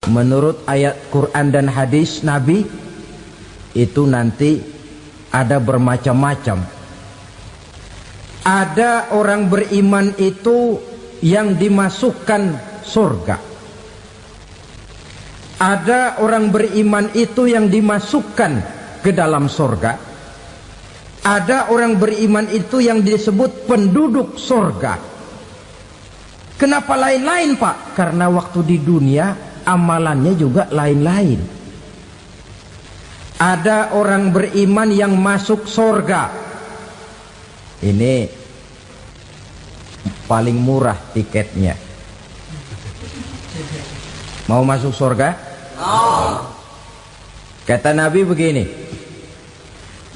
menurut ayat Quran dan hadis Nabi itu nanti ada bermacam-macam. Ada orang beriman itu yang dimasukkan surga. Ada orang beriman itu yang dimasukkan ke dalam surga. Ada orang beriman itu yang disebut penduduk surga. Kenapa lain-lain, Pak? Karena waktu di dunia amalannya juga lain-lain. Ada orang beriman yang masuk surga. Ini paling murah tiketnya. Mau masuk surga? Kata Nabi begini,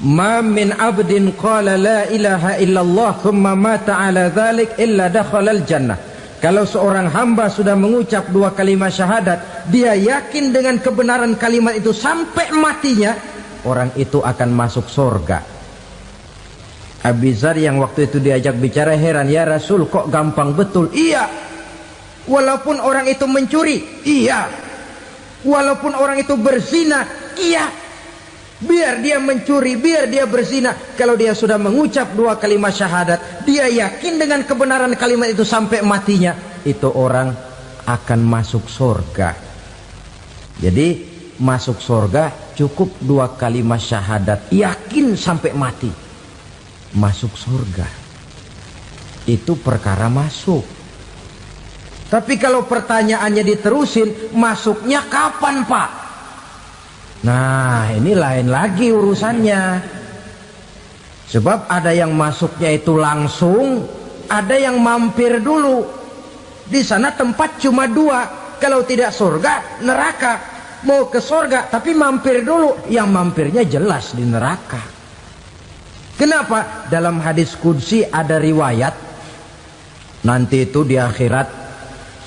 ma min abdin qala la ilaha illallah thumma mata ala dhalik illa dakhalal jannah. Kalau seorang hamba sudah mengucap dua kalimat syahadat, dia yakin dengan kebenaran kalimat itu sampai matinya, orang itu akan masuk surga. Abi Dzar yang waktu itu diajak bicara heran, ya Rasul kok gampang betul? Iya. Walaupun orang itu mencuri, iya. Walaupun orang itu berzina, iya. Biar dia mencuri, biar dia berzina, kalau dia sudah mengucap dua kalimat syahadat, dia yakin dengan kebenaran kalimat itu sampai matinya, itu orang akan masuk surga. Jadi masuk surga cukup dua kalimat syahadat, yakin sampai mati, masuk surga. Itu perkara masuk. Tapi kalau pertanyaannya diterusin, masuknya kapan, Pak? Nah, ini lain lagi urusannya. Sebab ada yang masuknya itu langsung, ada yang mampir dulu. Di sana tempat cuma dua, kalau tidak surga, neraka. Mau ke surga tapi mampir dulu, yang mampirnya jelas di neraka. Kenapa? Dalam hadis qudsi ada riwayat, nanti itu di akhirat,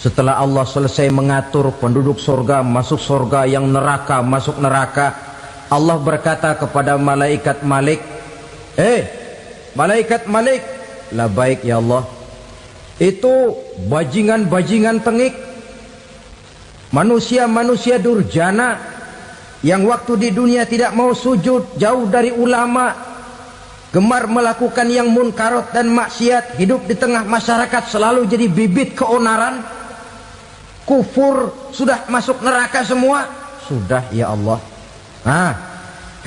setelah Allah selesai mengatur penduduk surga masuk surga, yang neraka masuk neraka, Allah berkata kepada malaikat Malik, malaikat Malik, labaik ya Allah, itu bajingan-bajingan tengik, manusia-manusia durjana yang waktu di dunia tidak mau sujud, jauh dari ulama, gemar melakukan yang munkarat dan maksiat, hidup di tengah masyarakat selalu jadi bibit keonaran, kufur, sudah masuk neraka semua. Sudah ya Allah. Nah,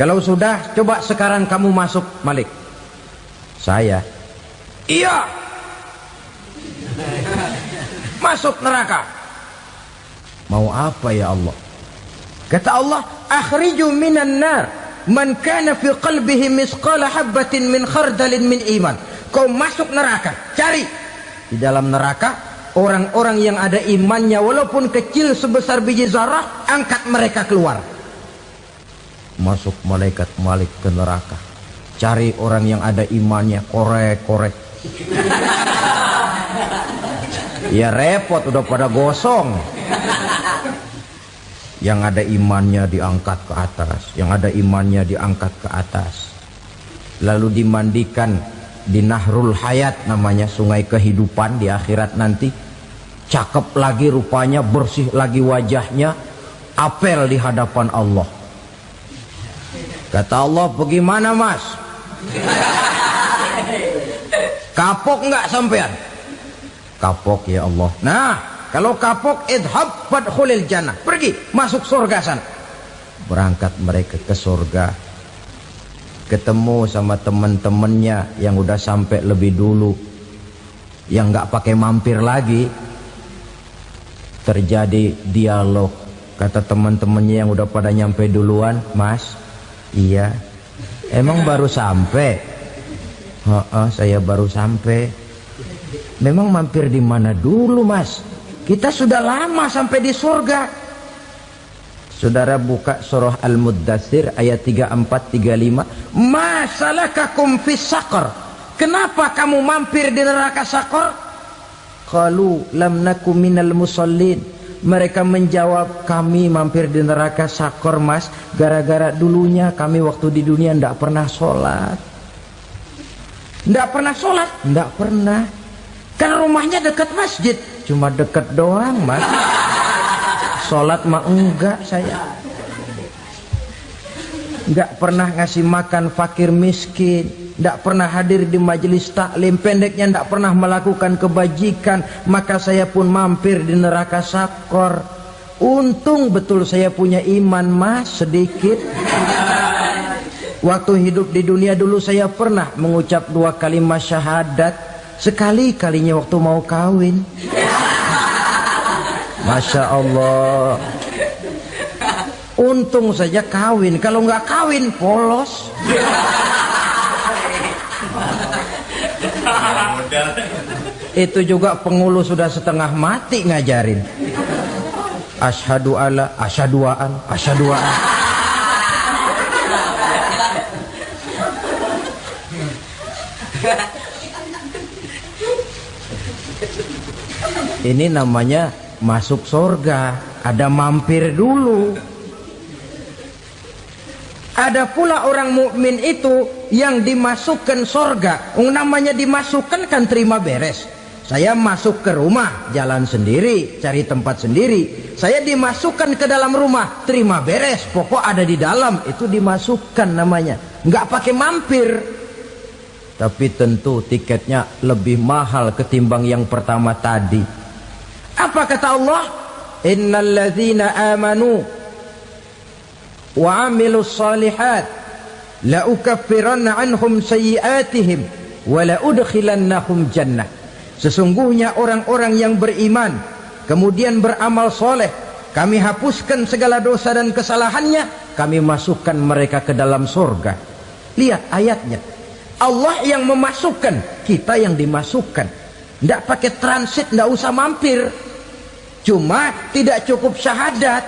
kalau sudah, coba sekarang kamu masuk, Malik. Saya, iya, masuk neraka. Mau apa ya Allah? Kata Allah, akhriju minan nar man kana fi qalbihi misqala habatin min khardalin min iman. Kau masuk neraka, cari di dalam neraka orang-orang yang ada imannya walaupun kecil sebesar biji zarah, angkat mereka keluar. Masuk malaikat Malik ke neraka, cari orang yang ada imannya, korek-korek. Ya repot, udah pada gosong. Yang ada imannya diangkat ke atas, yang ada imannya diangkat ke atas, lalu dimandikan di Nahrul Hayat, namanya sungai kehidupan di akhirat nanti. Cakep lagi rupanya, bersih lagi wajahnya, apel di hadapan Allah. Kata Allah, bagaimana mas? Kapok nggak sampean? Kapok ya Allah. Nah, kalau kapok, idhab fadkhulil jannah, pergi masuk surga sana. Berangkat mereka ke surga, ketemu sama teman-temannya yang udah sampai lebih dulu, yang nggak pakai mampir lagi. Terjadi dialog. Kata teman-temannya yang udah pada nyampe duluan, mas, iya, emang baru sampai? Saya baru sampai. Memang mampir di mana dulu mas? Kita sudah lama sampai di surga. Saudara buka surah Al-Muddatsir ayat 34-35. Ma salakakum fis saqar? Kenapa kamu mampir di neraka Saqar? Qalu lam naku minal musallin. Mereka menjawab, kami mampir di neraka Saqar mas, gara-gara dulunya kami waktu di dunia ndak pernah sholat. Ndak pernah sholat? Ndak pernah. Kan rumahnya dekat masjid. Cuma dekat doang mas. Sholat mah enggak saya. Enggak pernah ngasih makan fakir miskin, enggak pernah hadir di majelis taklim, pendeknya enggak pernah melakukan kebajikan, maka saya pun mampir di neraka sakor. Untung betul saya punya iman mas sedikit. Waktu hidup di dunia dulu saya pernah mengucap 2 kalimat syahadat, sekali-kalinya waktu mau kawin. Masya Allah. Untung saja kawin, kalau nggak kawin polos. Itu juga pengulu sudah setengah mati ngajarin. Asyhadu alla, asyaduaan, asyaduaan. Ini namanya masuk surga, ada mampir dulu. Ada pula orang mukmin itu yang dimasukkan surga. Namanya dimasukkan kan terima beres. Saya masuk ke rumah, jalan sendiri, cari tempat sendiri. Saya dimasukkan ke dalam rumah, terima beres, pokok ada di dalam, itu dimasukkan namanya. Nggak pakai mampir. Tapi tentu tiketnya lebih mahal ketimbang yang pertama tadi. Apa kata Allah? Innal ladzina amanu wa 'amilus shalihat la ukaffiranna 'anhum sayyi'atihim wa la udkhilannahum jannah. Sesungguhnya orang-orang yang beriman kemudian beramal soleh, kami hapuskan segala dosa dan kesalahannya, kami masukkan mereka ke dalam surga. Lihat ayatnya. Allah yang memasukkan, kita yang dimasukkan. Tidak pakai transit, tidak usah mampir. Cuma tidak cukup syahadat,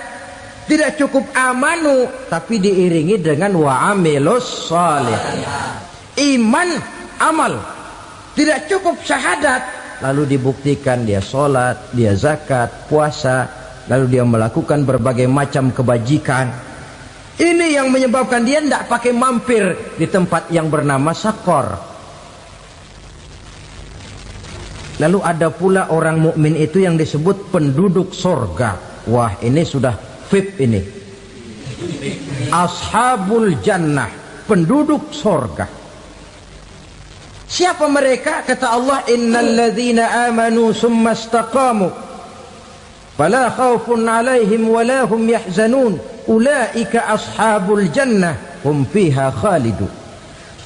tidak cukup amanu, tapi diiringi dengan wa'amilus salih. Iman, amal. Tidak cukup syahadat, lalu dibuktikan dia sholat, dia zakat, puasa, lalu dia melakukan berbagai macam kebajikan. Ini yang menyebabkan dia tidak pakai mampir di tempat yang bernama sakor. Lalu ada pula orang mukmin itu yang disebut penduduk sorga. Wah, ini sudah VIP ini. Ashabul jannah, penduduk sorga. Siapa mereka? Kata Allah, innal ladzina amanu summa istaqamu fala khaufun alaihim wala hum yahzanun ulaika ashabul jannah hum fiha khalidun.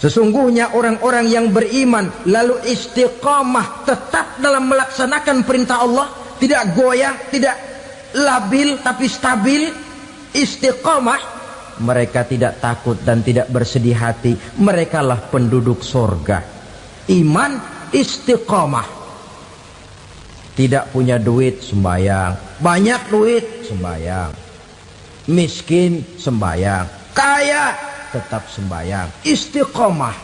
Sesungguhnya orang-orang yang beriman lalu istiqamah, tetap dalam melaksanakan perintah Allah, tidak goyah, tidak labil tapi stabil, istiqamah, mereka tidak takut dan tidak bersedih hati. Merekalah penduduk surga. Iman, istiqamah. Tidak punya duit, sembahyang. Banyak duit, sembahyang. Miskin, sembahyang. Kaya, tetap sembahyang. Istiqamah.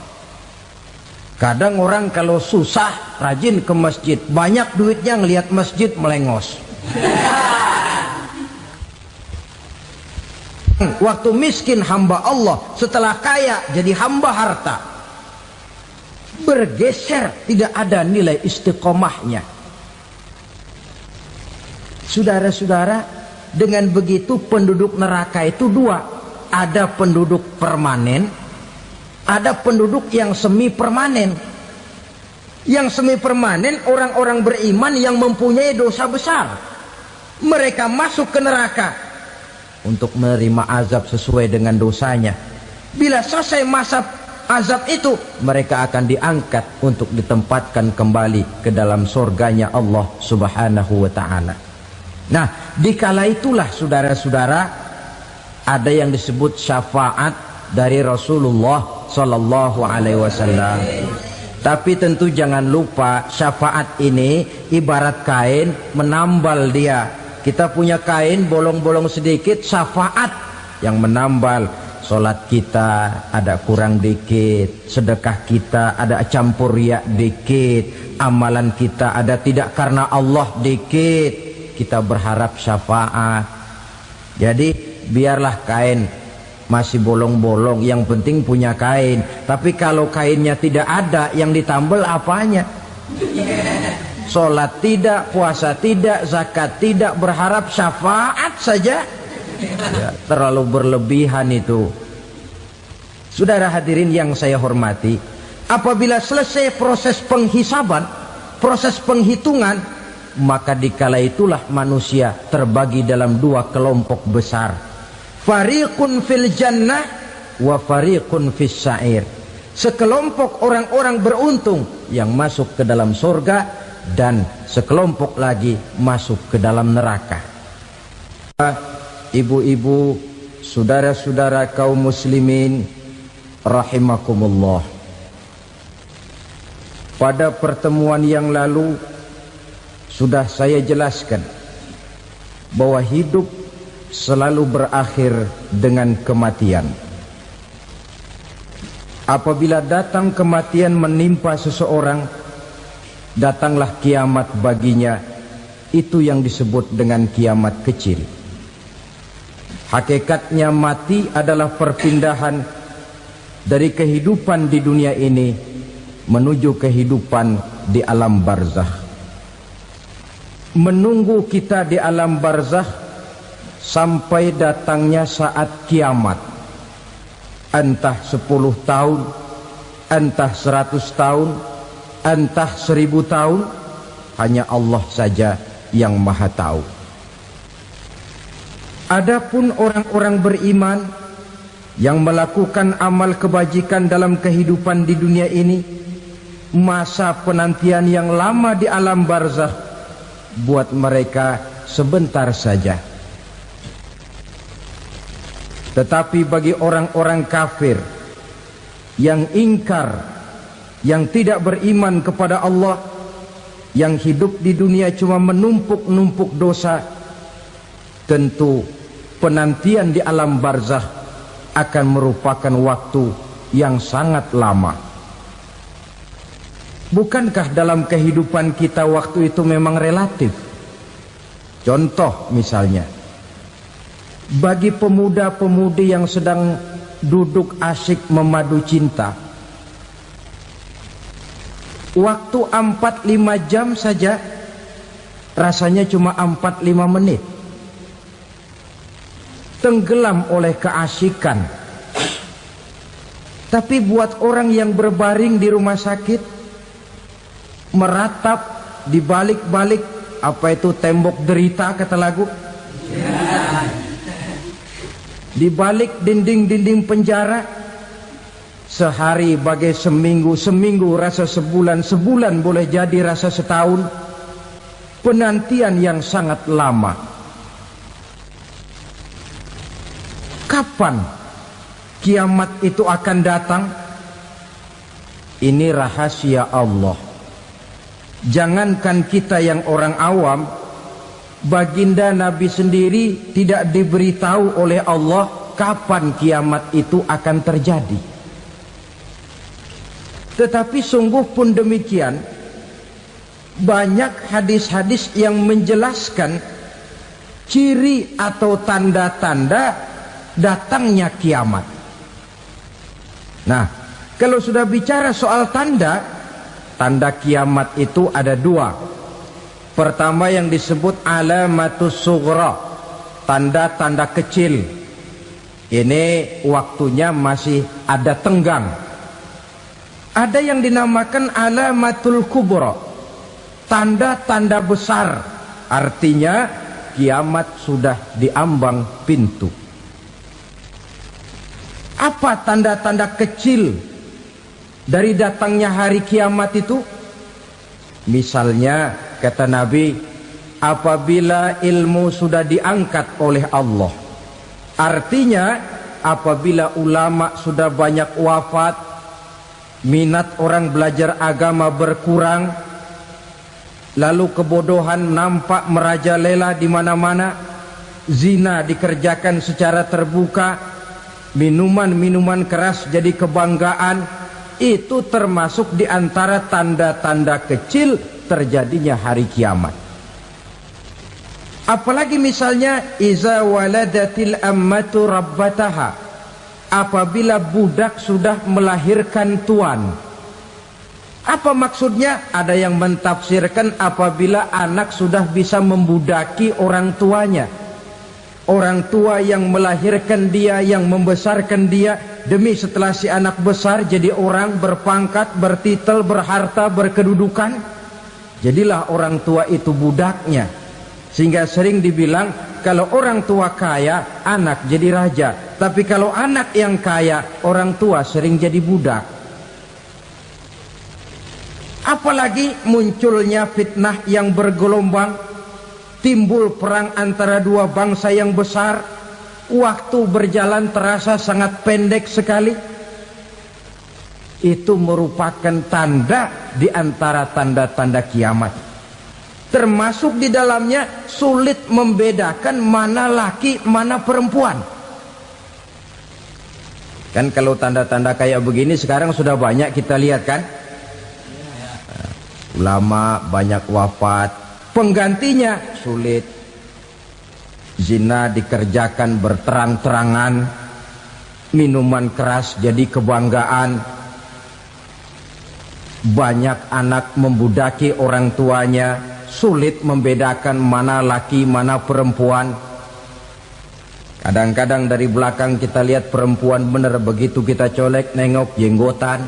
Kadang orang kalau susah rajin ke masjid, banyak duitnya ngelihat masjid melengos. Waktu miskin hamba Allah, setelah kaya jadi hamba harta. Bergeser, tidak ada nilai istiqomahnya. Saudara-saudara, dengan begitu penduduk neraka itu dua. Ada penduduk permanen, ada penduduk yang semi permanen. Yang semi permanen orang-orang beriman yang mempunyai dosa besar. Mereka masuk ke neraka untuk menerima azab sesuai dengan dosanya. Bila selesai masa azab itu, mereka akan diangkat untuk ditempatkan kembali ke dalam surganya Allah Subhanahu wa ta'ala. Nah, dikala itulah saudara-saudara, ada yang disebut syafaat dari Rasulullah Sallallahu Alaihi Wasallam. Tapi tentu jangan lupa, syafaat ini ibarat kain menambal dia. Kita punya kain bolong-bolong sedikit, syafaat yang menambal. Solat kita ada kurang dikit, sedekah kita ada campur riak dikit, amalan kita ada tidak karena Allah dikit. Kita berharap syafaat. Jadi biarlah kain masih bolong-bolong, yang penting punya kain. Tapi kalau kainnya tidak ada, yang ditambal apanya? Sholat tidak, puasa tidak, zakat tidak, berharap syafaat saja. Ya, terlalu berlebihan itu. Saudara hadirin yang saya hormati, apabila selesai proses penghisaban, proses penghitungan, maka dikala itulah manusia terbagi dalam dua kelompok besar. Fariqun fil jannah wa fariqun fis sa'ir. Sekelompok orang-orang beruntung yang masuk ke dalam surga, dan sekelompok lagi masuk ke dalam neraka. Ibu-ibu, saudara-saudara kaum muslimin rahimakumullah, pada pertemuan yang lalu sudah saya jelaskan bahwa hidup selalu berakhir dengan kematian. Apabila datang kematian menimpa seseorang, datanglah kiamat baginya. Itu yang disebut dengan kiamat kecil. Hakikatnya mati adalah perpindahan dari kehidupan di dunia ini menuju kehidupan di alam barzakh. Menunggu kita di alam barzakh sampai datangnya saat kiamat. Entah 10 tahun, entah 100 tahun, entah 1000 tahun, hanya Allah saja yang maha tahu. Adapun orang-orang beriman yang melakukan amal kebajikan dalam kehidupan di dunia ini, masa penantian yang lama di alam barzakh buat mereka sebentar saja. Tetapi bagi orang-orang kafir yang ingkar, yang tidak beriman kepada Allah, yang hidup di dunia cuma menumpuk-numpuk dosa, tentu penantian di alam barzakh akan merupakan waktu yang sangat lama. Bukankah dalam kehidupan kita waktu itu memang relatif? Contoh misalnya, bagi pemuda-pemudi yang sedang duduk asyik memadu cinta, waktu 4-5 jam saja rasanya cuma 4-5 menit. Tenggelam oleh keasikan. Tapi buat orang yang berbaring di rumah sakit, meratap di balik-balik apa itu tembok derita kata lagu, di balik dinding-dinding penjara, sehari bagai seminggu, seminggu rasa sebulan, sebulan boleh jadi rasa setahun. Penantian yang sangat lama. Kapan kiamat itu akan datang? Ini rahasia Allah. Jangankan kita yang orang awam, baginda Nabi sendiri tidak diberitahu oleh Allah kapan kiamat itu akan terjadi. Tetapi sungguh pun demikian, banyak hadis-hadis yang menjelaskan ciri atau tanda-tanda datangnya kiamat. Nah, kalau sudah bicara soal tanda, tanda kiamat itu ada dua. Pertama yang disebut alamatus sughra, tanda-tanda kecil. Ini waktunya masih ada tenggang. Ada yang dinamakan alamatul kubra, tanda-tanda besar. Artinya kiamat sudah diambang pintu. Apa tanda-tanda kecil dari datangnya hari kiamat itu? Misalnya kata Nabi, apabila ilmu sudah diangkat oleh Allah, artinya apabila ulama sudah banyak wafat, minat orang belajar agama berkurang, lalu kebodohan nampak merajalela di mana-mana, zina dikerjakan secara terbuka, minuman-minuman keras jadi kebanggaan, itu termasuk di antara tanda-tanda kecil terjadinya hari kiamat. Apalagi misalnya iza waladatil ammatu rabbataha, apabila budak sudah melahirkan tuan. Apa maksudnya? Ada yang mentafsirkan apabila anak sudah bisa membudaki orang tuanya. Orang tua yang melahirkan dia, yang membesarkan dia, demi setelah si anak besar jadi orang berpangkat, bertitel, berharta, berkedudukan, jadilah orang tua itu budaknya. Sehingga sering dibilang kalau orang tua kaya, anak jadi raja. Tapi kalau anak yang kaya, orang tua sering jadi budak. Apalagi munculnya fitnah yang bergelombang, timbul perang antara dua bangsa yang besar, waktu berjalan terasa sangat pendek sekali. Itu merupakan tanda di antara tanda-tanda kiamat. Termasuk di dalamnya sulit membedakan mana laki, mana perempuan. Kan kalau tanda-tanda kayak begini sekarang sudah banyak kita lihat kan. Ulama banyak wafat, penggantinya sulit. Zina dikerjakan berterang-terangan, minuman keras jadi kebanggaan, banyak anak membudaki orang tuanya, sulit membedakan mana laki mana perempuan. Kadang-kadang dari belakang kita lihat perempuan bener, begitu kita colek nengok jenggotan.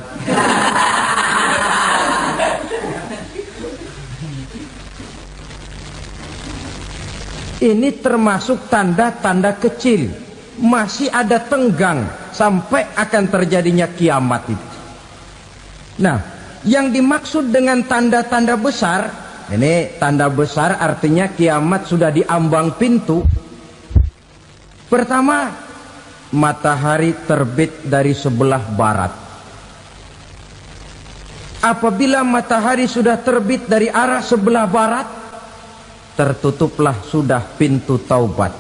Ini termasuk tanda-tanda kecil. Masih ada tenggang sampai akan terjadinya kiamat itu. Nah, yang dimaksud dengan tanda-tanda besar, ini tanda besar artinya kiamat sudah diambang pintu. Pertama, matahari terbit dari sebelah barat. Apabila matahari sudah terbit dari arah sebelah barat, tertutuplah sudah pintu taubat.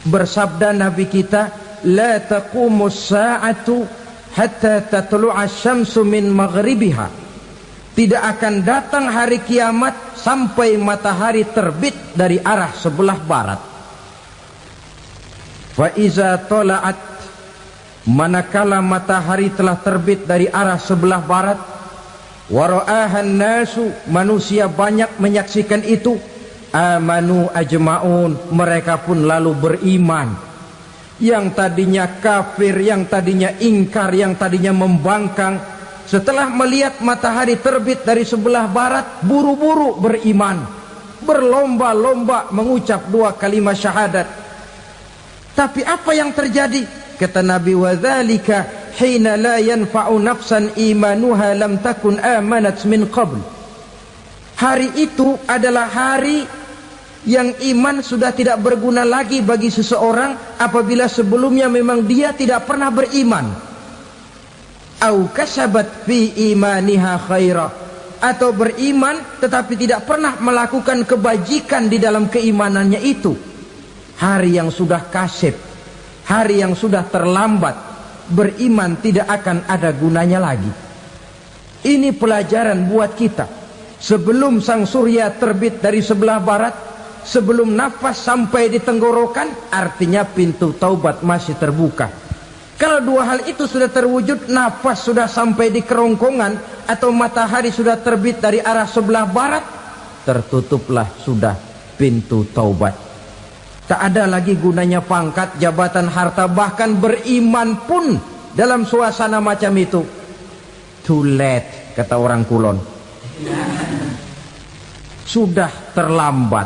Bersabda Nabi kita, la taqumus sa'atu hatta tatlu'a syamsu min maghribiha. Tidak akan datang hari kiamat sampai matahari terbit dari arah sebelah barat. Fa iza tala'at, manakala matahari telah terbit dari arah sebelah barat, wara'ahan nasu, manusia banyak menyaksikan itu, amanu ajma'un, mereka pun lalu beriman. Yang tadinya kafir, yang tadinya ingkar, yang tadinya membangkang, setelah melihat matahari terbit dari sebelah barat, buru-buru beriman, berlomba-lomba mengucap dua kalimat syahadat. Tapi apa yang terjadi? Kata Nabi, wadzalika hina la yanfa'u nafsan imanuha lam takun amanat min qabl. Hari itu adalah hari yang iman sudah tidak berguna lagi bagi seseorang apabila sebelumnya memang dia tidak pernah beriman. Au kasabat fi imaniha khaira, atau beriman tetapi tidak pernah melakukan kebajikan di dalam keimanannya itu. Hari yang sudah kasib, hari yang sudah terlambat, beriman tidak akan ada gunanya lagi. Ini pelajaran buat kita. Sebelum sang surya terbit dari sebelah barat, sebelum nafas sampai di tenggorokan, artinya pintu taubat masih terbuka. Kalau dua hal itu sudah terwujud, nafas sudah sampai di kerongkongan atau matahari sudah terbit dari arah sebelah barat, tertutuplah sudah pintu taubat. Tak ada lagi gunanya pangkat, jabatan, harta, bahkan beriman pun dalam suasana macam itu. Too late, kata orang Kulon. Sudah terlambat.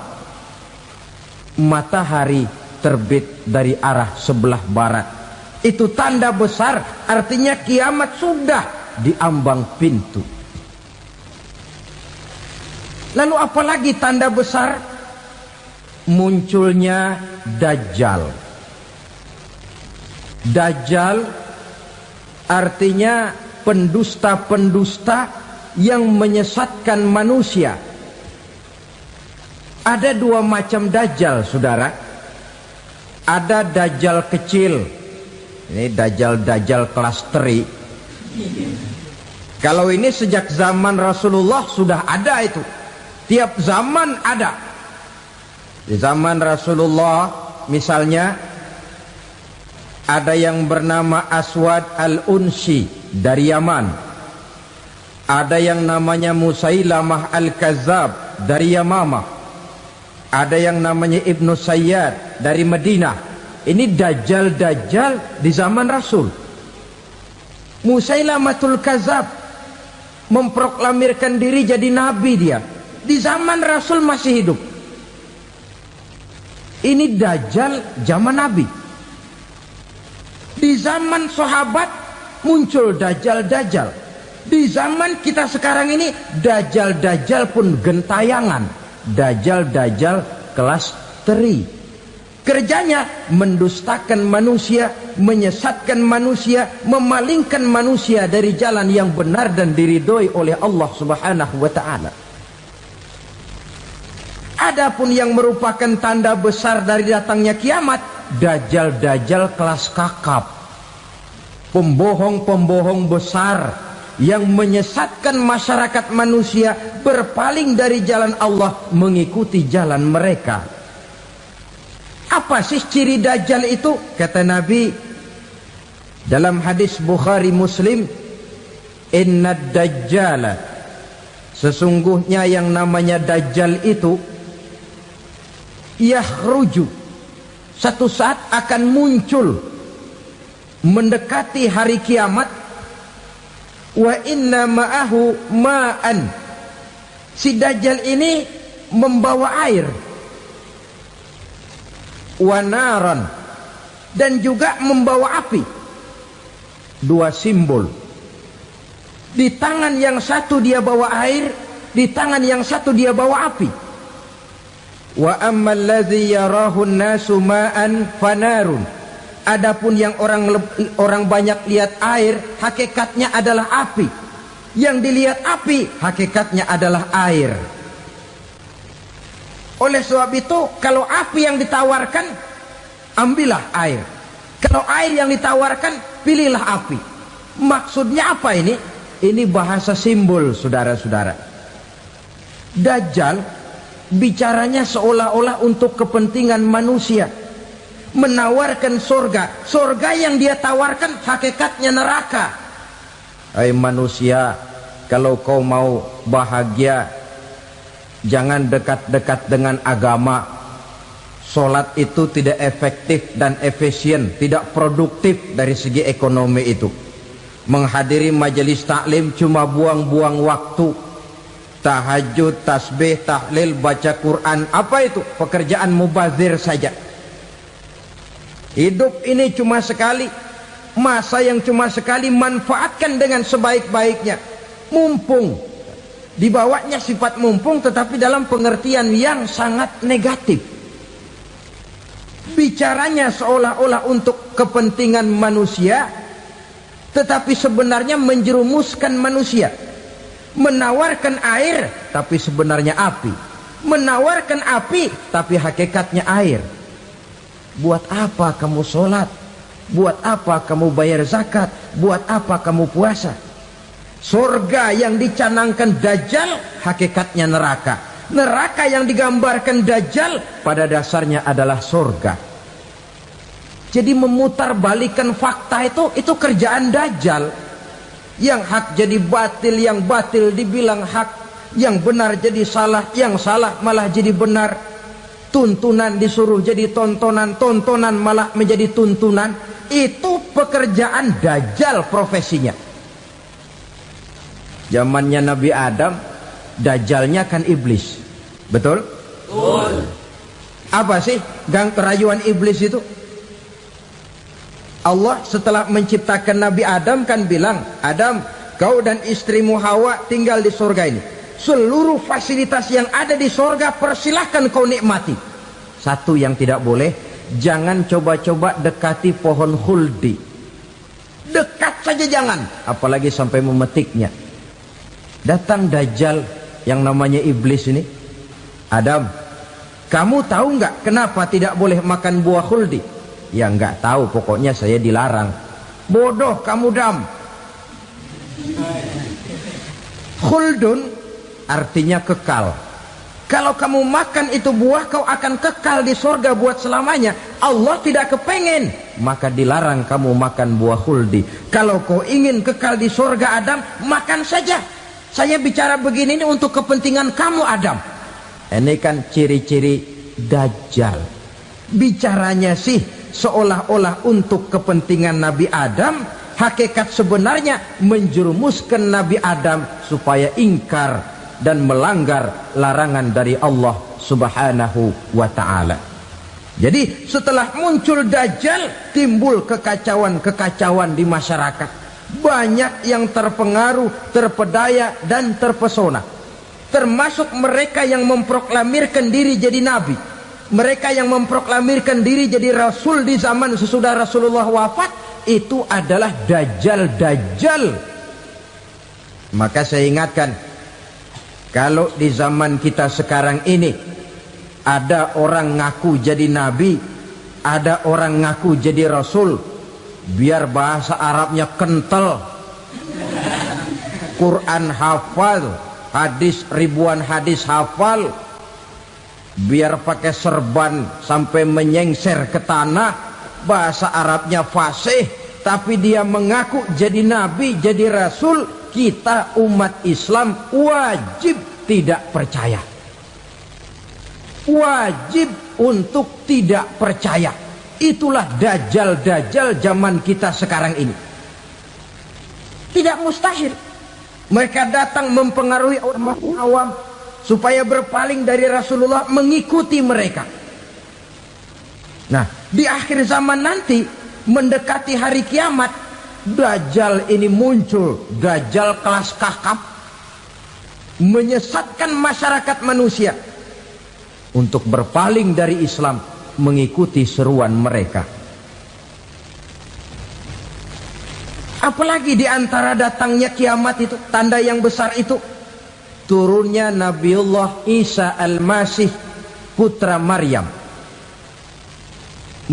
Matahari terbit dari arah sebelah barat. Itu tanda besar, artinya kiamat sudah diambang pintu. Lalu apalagi tanda besar? Munculnya Dajjal. Dajjal artinya pendusta-pendusta yang menyesatkan manusia. Ada dua macam Dajjal, saudara. Ada Dajjal kecil. Ini Dajjal kelas teri. Kalau ini sejak zaman Rasulullah sudah ada itu. Tiap zaman ada. Di zaman Rasulullah misalnya ada yang bernama Aswad al-Unsi dari Yaman. Ada yang namanya Musailamah Al-Kazzab dari Yamamah. Ada yang namanya Ibnu Sayyad dari Madinah. Ini dajjal-dajjal di zaman Rasul. Musailamatul Kazzab memproklamirkan diri jadi nabi dia. Di zaman Rasul masih hidup. Ini dajjal zaman Nabi. Di zaman sahabat muncul dajjal-dajjal. Di zaman kita sekarang ini dajjal-dajjal pun gentayangan. Dajjal-dajjal kelas teri. Kerjanya mendustakan manusia, menyesatkan manusia, memalingkan manusia dari jalan yang benar dan diridhoi oleh Allah Subhanahu wa taala. Adapun yang merupakan tanda besar dari datangnya kiamat, dajjal-dajjal kelas kakap. Pembohong-pembohong besar yang menyesatkan masyarakat manusia berpaling dari jalan Allah mengikuti jalan mereka. Apa sih ciri dajjal itu? Kata Nabi dalam hadis Bukhari Muslim, inna dajjala, sesungguhnya yang namanya dajjal itu yakhruju, satu saat akan muncul mendekati hari kiamat. Wa inna ma'ahu ma'an, si dajjal ini membawa air, wa naran, dan juga membawa api. Dua simbol. Di tangan yang satu dia bawa air, di tangan yang satu dia bawa api. Wa ammal ladzi yarahu an-nasu ma'an fanarun, adapun yang orang banyak lihat air, hakikatnya adalah api. Yang dilihat api, hakikatnya adalah air. Oleh sebab itu, kalau api yang ditawarkan, ambillah air. Kalau air yang ditawarkan, pilihlah api. Maksudnya apa ini? Ini bahasa simbol, saudara-saudara. Dajjal bicaranya seolah-olah untuk kepentingan manusia, menawarkan surga. Surga yang dia tawarkan hakikatnya neraka. Hai manusia, kalau kau mau bahagia, jangan dekat-dekat dengan agama. Solat itu tidak efektif dan efisien, tidak produktif dari segi ekonomi itu. Menghadiri majelis taklim cuma buang-buang waktu. Tahajud, tasbih, tahlil, baca Quran, apa itu? Pekerjaan mubazir saja. Hidup ini cuma sekali, masa yang cuma sekali, manfaatkan dengan sebaik-baiknya. Mumpung, dibawanya sifat mumpung tetapi dalam pengertian yang sangat negatif. Bicaranya seolah-olah untuk kepentingan manusia, tetapi sebenarnya menjerumuskan manusia. Menawarkan air tapi sebenarnya api, menawarkan api tapi hakikatnya air. Buat apa kamu sholat? Buat apa kamu bayar zakat? Buat apa kamu puasa? Surga yang dicanangkan dajjal hakikatnya neraka. Neraka yang digambarkan dajjal pada dasarnya adalah surga. Jadi memutarbalikkan fakta itu kerjaan dajjal. Yang hak jadi batil, yang batil dibilang hak, yang benar jadi salah, yang salah malah jadi benar. Tuntunan disuruh jadi tontonan, tontonan malah menjadi tuntunan. Itu pekerjaan dajjal profesinya. Zamannya Nabi Adam, dajjalnya kan iblis. Betul? Betul. Apa sih gang kerayuan iblis itu? Allah setelah menciptakan Nabi Adam kan bilang, Adam, kau dan istrimu Hawa tinggal di surga ini. Seluruh fasilitas yang ada di surga persilahkan kau nikmati. Satu yang tidak boleh, jangan coba-coba dekati pohon khuldi. Dekat saja jangan, apalagi sampai memetiknya. Datang dajjal yang namanya iblis ini. Adam, kamu tahu nggak kenapa tidak boleh makan buah khuldi? Ya nggak tahu, pokoknya saya dilarang. Bodoh kamu Dam. Khuldun artinya kekal. Kalau kamu makan itu buah, kau akan kekal di surga buat selamanya. Allah tidak kepengen, maka dilarang kamu makan buah khuldi. Kalau kau ingin kekal di surga Adam, makan saja. Saya bicara begini ini untuk kepentingan kamu Adam. Ini kan ciri-ciri Dajjal. Bicaranya sih seolah-olah untuk kepentingan Nabi Adam, hakikat sebenarnya menjerumuskan Nabi Adam supaya ingkar dan melanggar larangan dari Allah Subhanahu wa ta'ala. Jadi setelah muncul Dajjal, timbul kekacauan-kekacauan di masyarakat. Banyak yang terpengaruh, terpedaya dan terpesona. Termasuk mereka yang memproklamirkan diri jadi nabi, mereka yang memproklamirkan diri jadi rasul di zaman sesudah Rasulullah wafat. Itu adalah Dajjal. Maka saya ingatkan, kalau di zaman kita sekarang ini ada orang ngaku jadi nabi, ada orang ngaku jadi rasul, biar bahasa Arabnya kental, Quran hafal, hadis ribuan hadis hafal, biar pakai serban sampai menyengser ke tanah, bahasa Arabnya fasih, tapi dia mengaku jadi nabi, jadi rasul, kita umat Islam wajib tidak percaya. Wajib untuk tidak percaya. Itulah Dajjal zaman kita sekarang ini. Tidak mustahil mereka datang mempengaruhi orang awam supaya berpaling dari Rasulullah, mengikuti mereka. Nah, di akhir zaman nanti, mendekati hari kiamat, Dajjal ini muncul. Dajjal kelas kakap, menyesatkan masyarakat manusia untuk berpaling dari Islam, mengikuti seruan mereka. Apalagi di antara datangnya kiamat itu, tanda yang besar itu, turunnya Nabiullah Isa Al-Masih, putra Maryam.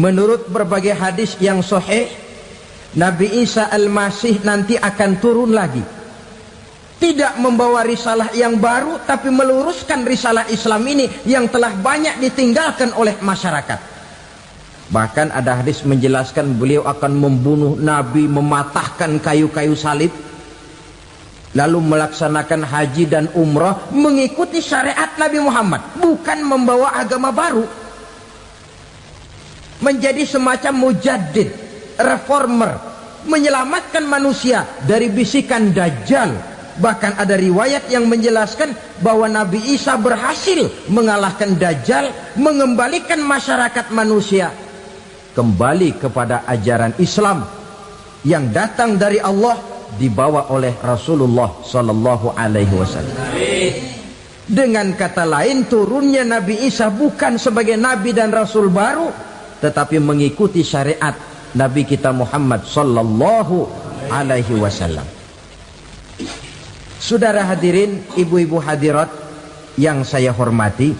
Menurut berbagai hadis yang sahih, Nabi Isa Al-Masih nanti akan turun lagi. Tidak membawa risalah yang baru, tapi meluruskan risalah Islam ini yang telah banyak ditinggalkan oleh masyarakat. Bahkan ada hadis menjelaskan beliau akan membunuh Nabi, mematahkan kayu-kayu salib, lalu melaksanakan haji dan umrah mengikuti syariat Nabi Muhammad, bukan membawa agama baru. Menjadi semacam mujaddid, reformer, menyelamatkan manusia dari bisikan Dajjal. Bahkan ada riwayat yang menjelaskan bahwa Nabi Isa berhasil mengalahkan Dajjal, mengembalikan masyarakat manusia kembali kepada ajaran Islam yang datang dari Allah, dibawa oleh Rasulullah sallallahu alaihi wasallam. Dengan kata lain, turunnya Nabi Isa bukan sebagai nabi dan rasul baru, tetapi mengikuti syariat Nabi kita Muhammad sallallahu alaihi wasallam. Saudara hadirin, ibu-ibu hadirat yang saya hormati,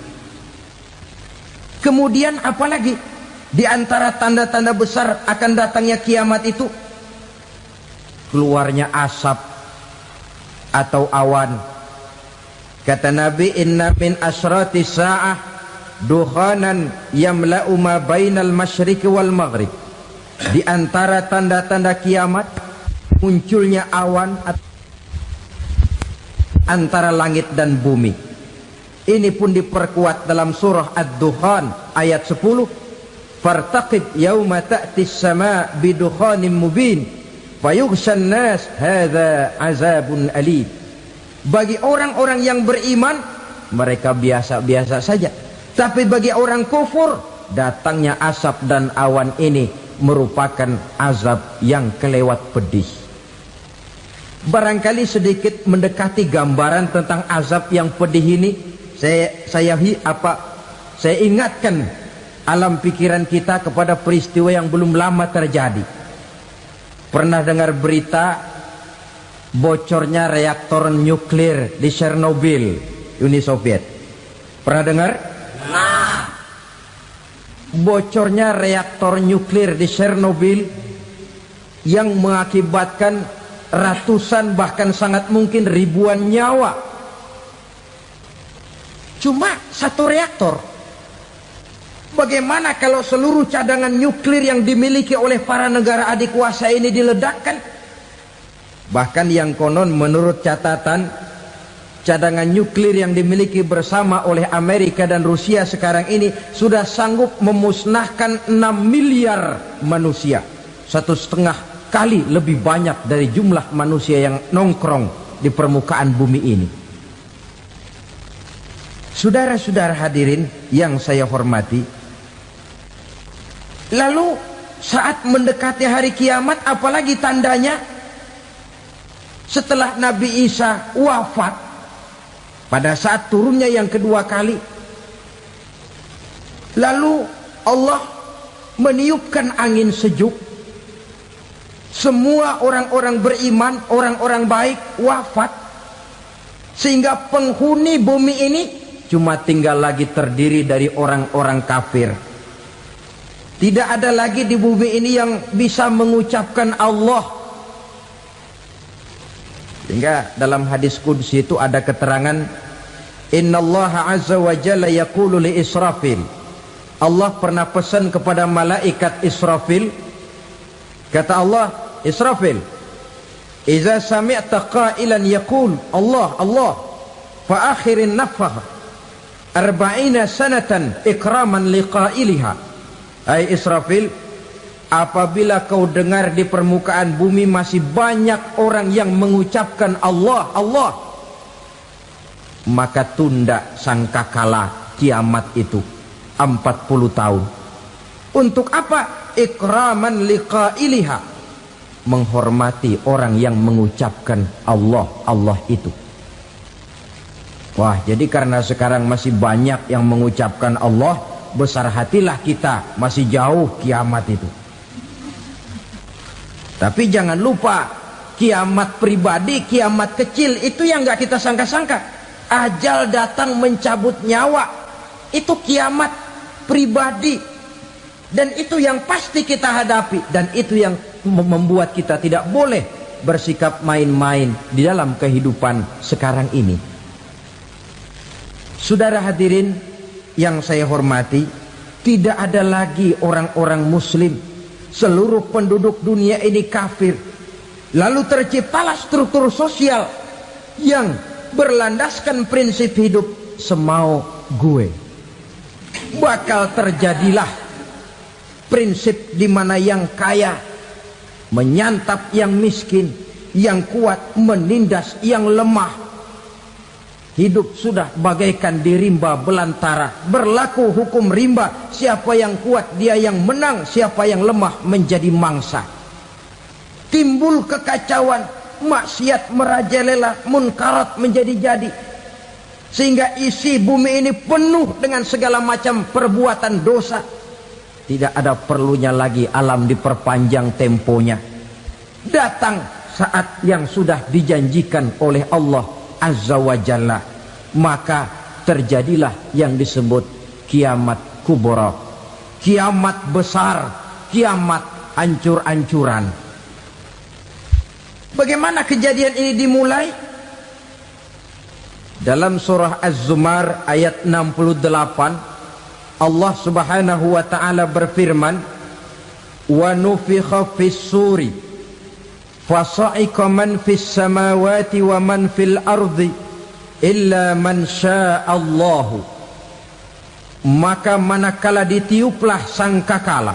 kemudian apalagi di antara tanda-tanda besar akan datangnya kiamat itu? Keluarnya asap atau awan. Kata Nabi, inna min asratis sa'ah dukhanan yamla'u ma bainal masyriqi wal maghrib. Di antara tanda-tanda kiamat, munculnya awan antara langit dan bumi. Ini pun diperkuat dalam surah Ad-Dukhan ayat 10. Fartaqib yawma ta'tis sama' bidukhanin mubin fayughshan nas hadza azabun alim. Bagi orang-orang yang beriman, mereka biasa-biasa saja. Tapi bagi orang kufur, datangnya asap dan awan ini merupakan azab yang kelewat pedih. Barangkali sedikit mendekati gambaran tentang azab yang pedih ini, saya ingatkan alam pikiran kita kepada peristiwa yang belum lama terjadi. Pernah dengar berita bocornya reaktor nuklir di Chernobyl, Uni Soviet? Pernah dengar? Bocornya reaktor nuklir di Chernobyl yang mengakibatkan ratusan, bahkan sangat mungkin ribuan nyawa. Cuma satu reaktor. Bagaimana kalau seluruh cadangan nuklir yang dimiliki oleh para negara adikuasa ini diledakkan? Bahkan yang konon menurut catatan cadangan nuklir yang dimiliki bersama oleh Amerika dan Rusia sekarang ini sudah sanggup memusnahkan 6 miliar manusia, 1,5 kali lebih banyak dari jumlah manusia yang nongkrong di permukaan bumi ini. Saudara-saudara hadirin yang saya hormati, lalu saat mendekati hari kiamat, apalagi tandanya setelah Nabi Isa wafat pada saat turunnya yang kedua kali, lalu Allah meniupkan angin sejuk, semua orang-orang beriman, orang-orang baik wafat, sehingga penghuni bumi ini cuma tinggal lagi terdiri dari orang-orang kafir. Tidak ada lagi di bumi ini yang bisa mengucapkan Allah. Sehingga dalam hadis qudsi itu ada keterangan, innallaha azza wa jalla yaqulu li Israfil. Allah pernah pesan kepada malaikat Israfil, kata Allah, Israfil, idza sami'ta qailan yaqul Allah Allah fa akhirin nafkhah 40 sanatan ikraman liqailiha. Hai Israfil, apabila kau dengar di permukaan bumi masih banyak orang yang mengucapkan Allah Allah, maka tunda sangkakala kiamat itu 40 tahun. Untuk apa? Ikraman liqailiha, menghormati orang yang mengucapkan Allah Allah itu. Wah, jadi karena sekarang masih banyak yang mengucapkan Allah, besar hatilah kita, masih jauh kiamat itu. Tapi jangan lupa, kiamat pribadi, kiamat kecil itu yang nggak kita sangka-sangka. Ajal datang mencabut nyawa, itu kiamat pribadi, dan itu yang pasti kita hadapi, dan itu yang membuat kita tidak boleh bersikap main-main di dalam kehidupan sekarang ini. Saudara hadirin yang saya hormati, tidak ada lagi orang-orang muslim, seluruh penduduk dunia ini kafir. Lalu terciptalah struktur sosial yang berlandaskan prinsip hidup semau gue. Bakal terjadilah prinsip di mana yang kaya menyantap yang miskin, yang kuat menindas yang lemah. Hidup sudah bagaikan di rimba belantara, berlaku hukum rimba, siapa yang kuat dia yang menang, siapa yang lemah menjadi mangsa. Timbul kekacauan, maksiat merajalela, munkarat menjadi-jadi, sehingga isi bumi ini penuh dengan segala macam perbuatan dosa. Tidak ada perlunya lagi alam diperpanjang temponya. Datang saat yang sudah dijanjikan oleh Allah Azza wa Jalla, maka terjadilah yang disebut kiamat kubra, kiamat besar, kiamat ancur-ancuran. Bagaimana kejadian ini dimulai? Dalam surah Az-Zumar ayat 68, Allah Subhanahu wa taala berfirman, wa nufikha fis-suri fasa'iqa man fis samawati wa man fil ardi illa man sya'allahu. Maka manakala ditiuplah sangkakala,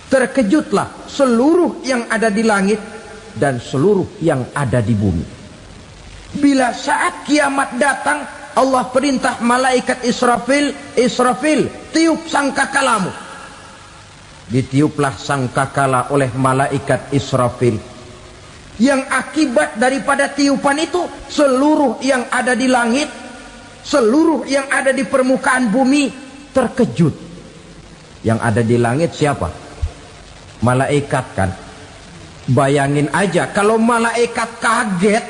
terkejutlah seluruh yang ada di langit dan seluruh yang ada di bumi. Bila saat kiamat datang, Allah perintah malaikat Israfil, Israfil, tiup sangkakalamu. Ditiuplah sangkakala oleh malaikat Israfil. Yang akibat daripada tiupan itu, seluruh yang ada di langit, seluruh yang ada di permukaan bumi terkejut. Yang ada di langit siapa? Malaikat kan. Bayangin aja kalau malaikat kaget,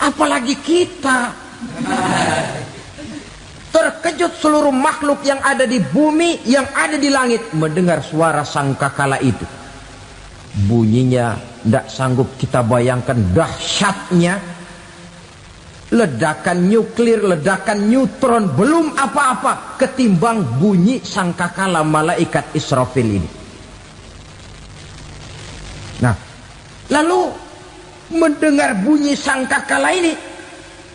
apalagi kita. Terkejut seluruh makhluk yang ada di bumi, yang ada di langit mendengar suara sangkakala itu. Bunyinya tidak sanggup kita bayangkan dahsyatnya. Ledakan nuklir, ledakan neutron, belum apa-apa ketimbang bunyi sangkakala malaikat Israfil ini. Nah, lalu mendengar bunyi sangkakala ini,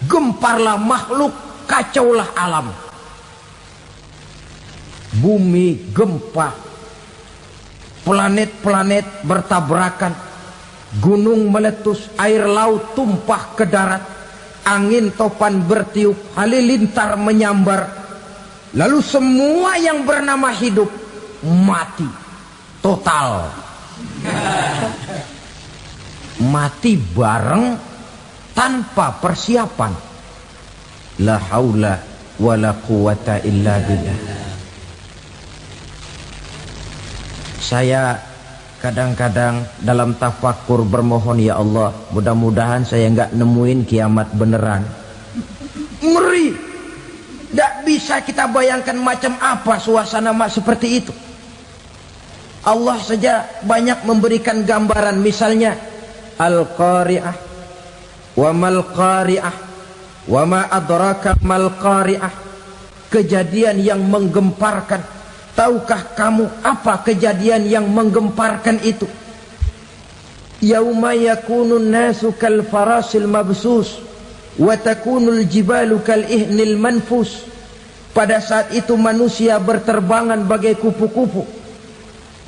gemparlah makhluk, kacaulah alam. Bumi gempa, planet-planet bertabrakan, gunung meletus, air laut tumpah ke darat, angin topan bertiup, halilintar menyambar. Lalu semua yang bernama hidup mati total. Mati bareng tanpa persiapan. La haula wala quwata illa billah. Saya kadang-kadang dalam tafakur bermohon, ya Allah, mudah-mudahan saya nggak nemuin kiamat beneran. Ngeri. Tidak bisa kita bayangkan macam apa suasana seperti itu. Allah saja banyak memberikan gambaran, misalnya Al-Qari'ah, wa mal qari'ah, wa ma adraka mal qari'ah. Kejadian yang menggemparkan. Tahukah kamu apa kejadian yang menggemparkan itu? Yauma yakunun nasu kal farasil mabsus wa takunul jibalu kal ihnil manfus. Pada saat itu manusia berterbangan bagai kupu-kupu,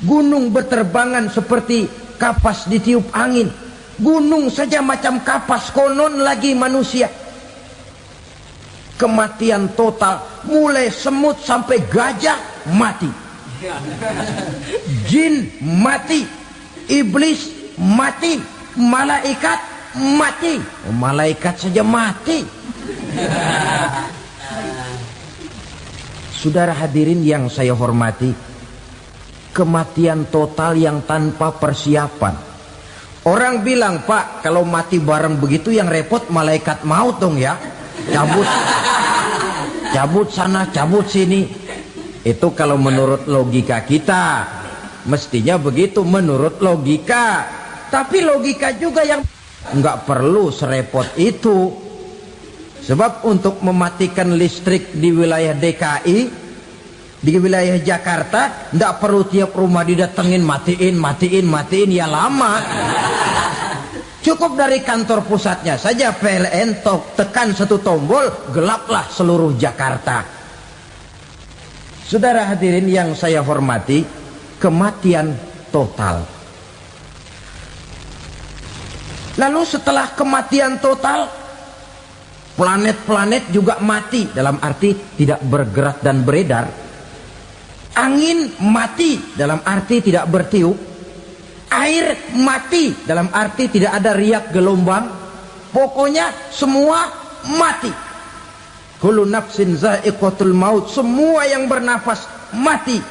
gunung berterbangan seperti kapas ditiup angin. Gunung saja macam kapas, konon lagi manusia. Kematian total, mulai semut sampai gajah mati, jin mati, iblis mati, malaikat mati. Malaikat saja mati. Saudara hadirin yang saya hormati, kematian total yang tanpa persiapan. Orang bilang, Pak, kalau mati bareng begitu yang repot malaikat maut dong ya. Cabut sana, cabut sini. Itu kalau menurut logika kita, mestinya begitu menurut logika. Tapi logika juga yang nggak perlu serepot itu. Sebab untuk mematikan listrik di wilayah DKI, di wilayah Jakarta, nggak perlu tiap rumah didatengin, matiin, ya lama. Cukup dari kantor pusatnya saja PLN tekan satu tombol, gelaplah seluruh Jakarta. Saudara hadirin yang saya hormati, kematian total. Lalu setelah kematian total, planet-planet juga mati, dalam arti tidak bergerak dan beredar. Angin mati, dalam arti tidak bertiup. Air mati, dalam arti tidak ada riak gelombang. Pokoknya semua mati. Kullu nafsin za'iqatul maut. Semua yang bernafas mati.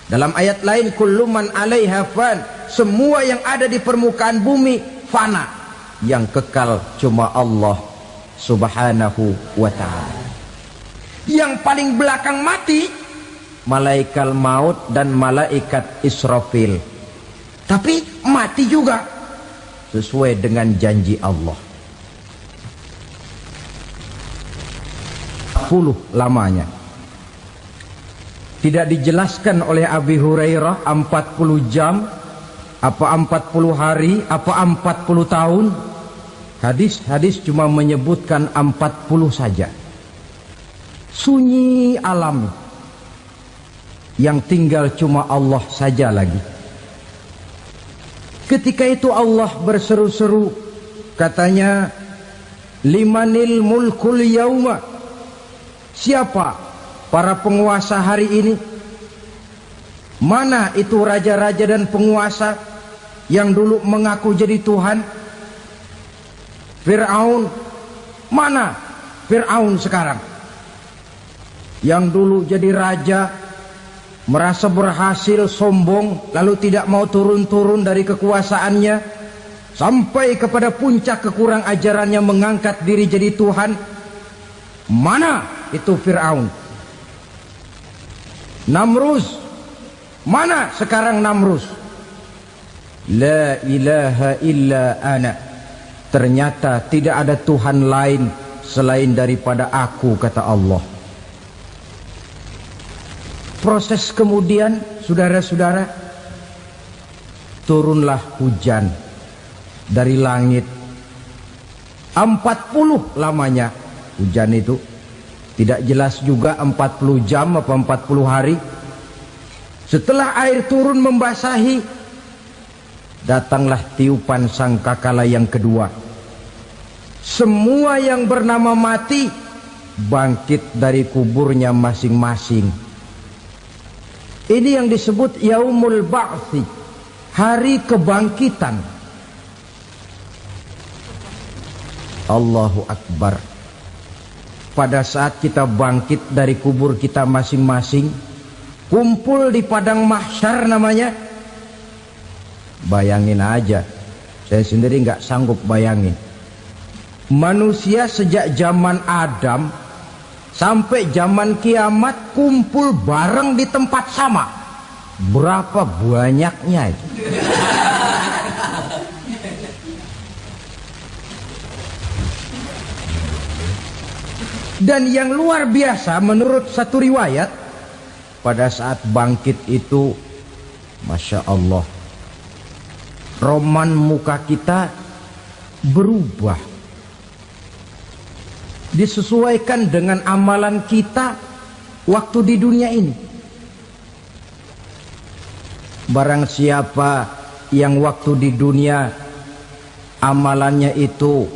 Dalam ayat lain, kullu man 'alaiha fan. Semua yang ada di permukaan bumi fana. Yang kekal cuma Allah Subhanahu wa ta'ala. Yang paling belakang mati, malaikat maut dan malaikat Israfil. Tapi mati juga sesuai dengan janji Allah. 10 lamanya. Tidak dijelaskan oleh Abi Hurairah 40 jam, apa 40 hari, apa 40 tahun. Hadis-hadis cuma menyebutkan 40 saja. Sunyi alam, yang tinggal cuma Allah saja lagi. Ketika itu Allah berseru-seru, katanya, limanil mulkul yauma. Siapa para penguasa hari ini? Mana itu raja-raja dan penguasa yang dulu mengaku jadi Tuhan? Fir'aun. Mana Fir'aun sekarang? Yang dulu jadi raja, merasa berhasil, sombong, lalu tidak mau turun-turun dari kekuasaannya, sampai kepada puncak kekurang ajarannya mengangkat diri jadi Tuhan. Mana itu Fir'aun? Namrus. Mana sekarang Namrus? La ilaha illa ana. Ternyata tidak ada Tuhan lain selain daripada aku, kata Allah. Proses kemudian, saudara-saudara, turunlah hujan dari langit. 40 lamanya hujan itu. Tidak jelas juga 40 jam apa 40 hari. Setelah air turun membasahi, datanglah tiupan sangkakala yang kedua. Semua yang bernama mati bangkit dari kuburnya masing-masing. Ini yang disebut Yaumul Ba'thi, hari kebangkitan. Allahu Akbar. Pada saat kita bangkit dari kubur kita masing-masing, kumpul di padang mahsyar namanya. Bayangin aja, saya sendiri nggak sanggup bayangin. Manusia sejak zaman Adam sampai zaman kiamat kumpul bareng di tempat sama. Berapa banyaknya itu? Dan yang luar biasa menurut satu riwayat, pada saat bangkit itu, Masya Allah, roman muka kita berubah, disesuaikan dengan amalan kita waktu di dunia ini. Barang siapa yang waktu di dunia amalannya itu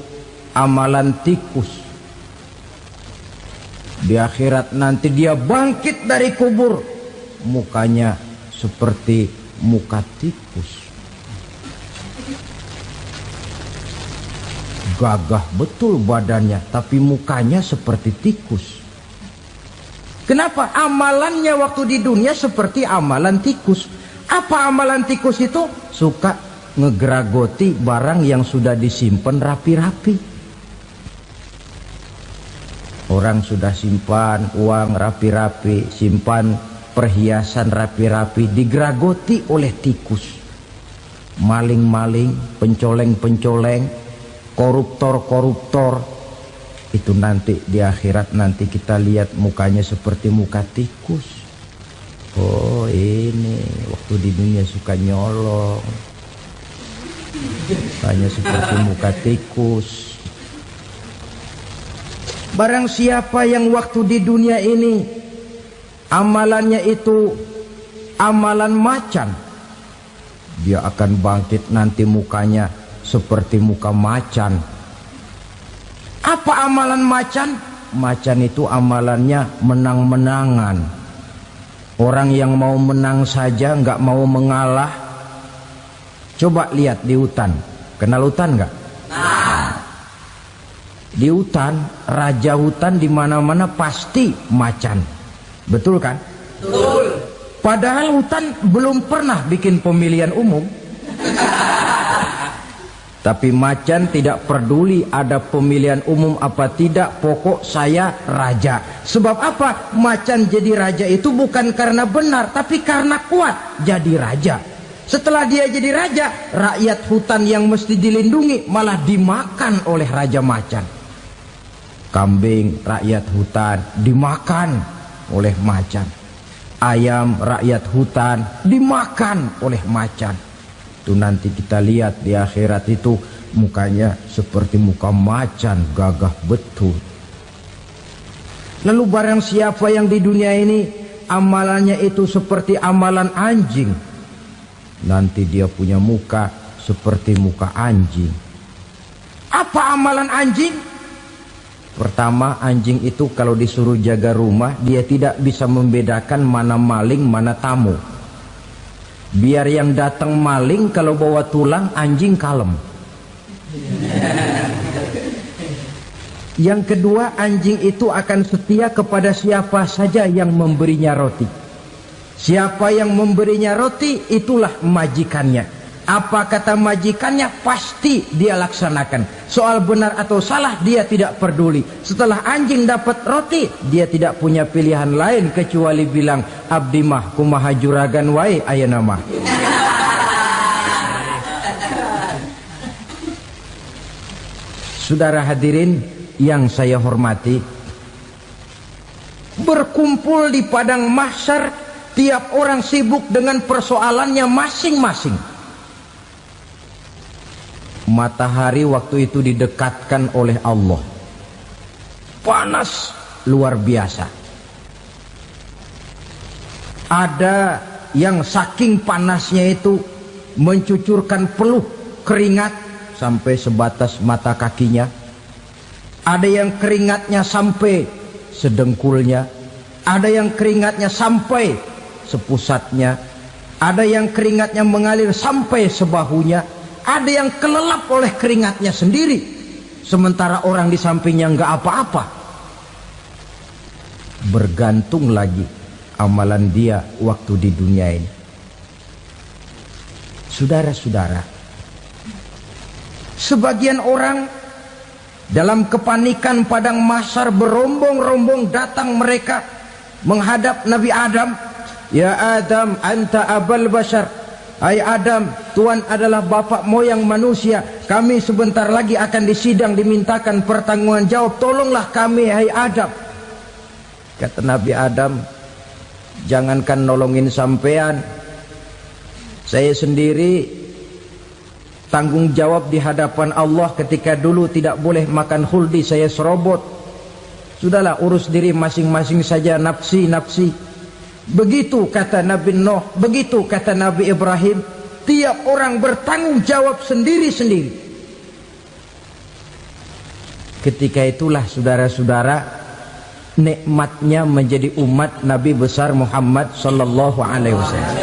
amalan tikus, di akhirat nanti dia bangkit dari kubur, mukanya seperti muka tikus. Gagah betul badannya, tapi mukanya seperti tikus. Kenapa? Amalannya waktu di dunia seperti amalan tikus. Apa amalan tikus itu? Suka ngegeragoti barang yang sudah disimpan rapi-rapi. Orang sudah simpan uang rapi-rapi, simpan perhiasan rapi-rapi, digeragoti oleh tikus. Maling-maling, pencoleng-pencoleng, koruptor-koruptor. Itu nanti di akhirat nanti kita lihat mukanya seperti muka tikus. Oh ini waktu di dunia suka nyolong, mukanya seperti muka tikus. Barang siapa yang waktu di dunia ini amalannya itu amalan macan, dia akan bangkit nanti mukanya seperti muka macan. Apa amalan macan? Macan itu amalannya menang-menangan. Orang yang mau menang saja nggak mau mengalah. Coba lihat di hutan. Kenal hutan nggak? Di hutan, raja hutan di mana-mana pasti macan. Betul kan? Betul. Padahal hutan belum pernah bikin pemilihan umum. Tapi macan tidak peduli ada pemilihan umum apa tidak, pokok saya raja. Sebab apa? Macan jadi raja itu bukan karena benar, tapi karena kuat jadi raja. Setelah dia jadi raja, rakyat hutan yang mesti dilindungi malah dimakan oleh raja macan. Kambing rakyat hutan dimakan oleh macan. Ayam rakyat hutan dimakan oleh macan. Itu nanti kita lihat di akhirat itu mukanya seperti muka macan, gagah betul. Lalu barang siapa yang di dunia ini amalannya itu seperti amalan anjing, nanti dia punya muka seperti muka anjing. Apa amalan anjing? Pertama, anjing itu kalau disuruh jaga rumah, dia tidak bisa membedakan mana maling, mana tamu. Biar yang datang maling, kalau bawa tulang, anjing kalem. Yang kedua, anjing itu akan setia kepada siapa saja yang memberinya roti. Siapa yang memberinya roti, itulah majikannya. Apa kata majikannya pasti dia laksanakan. Soal benar atau salah dia tidak peduli. Setelah anjing dapat roti, dia tidak punya pilihan lain kecuali bilang, abdi mah kumaha juragan wae ayeuna mah. Saudara hadirin yang saya hormati, berkumpul di padang mahsyar, tiap orang sibuk dengan persoalannya masing-masing. Matahari waktu itu didekatkan oleh Allah, panas luar biasa. Ada yang saking panasnya itu mencucurkan peluh keringat sampai sebatas mata kakinya. Ada yang keringatnya sampai sedengkulnya, ada yang keringatnya sampai sepusatnya, ada yang keringatnya mengalir sampai sebahunya, ada yang kelelap oleh keringatnya sendiri, sementara orang di sampingnya nggak apa-apa. Bergantung lagi amalan dia waktu di dunia ini. Saudara-saudara, sebagian orang dalam kepanikan padang mahsyar berombong-rombong datang mereka menghadap Nabi Adam. Ya Adam, anta abal bashar. Hai Adam, Tuhan adalah bapak moyang manusia. Kami sebentar lagi akan disidang, dimintakan pertanggungan jawab. Tolonglah kami, hai Adam. Kata Nabi Adam, jangankan nolongin sampean, saya sendiri tanggung jawab di hadapan Allah ketika dulu tidak boleh makan khuldi, saya serobot. Sudahlah, urus diri masing-masing saja, nafsi. Begitu kata Nabi Nuh, begitu kata Nabi Ibrahim. Tiap orang bertanggung jawab sendiri-sendiri. Ketika itulah saudara-saudara, nikmatnya menjadi umat Nabi besar Muhammad sallallahu alaihi wasallam.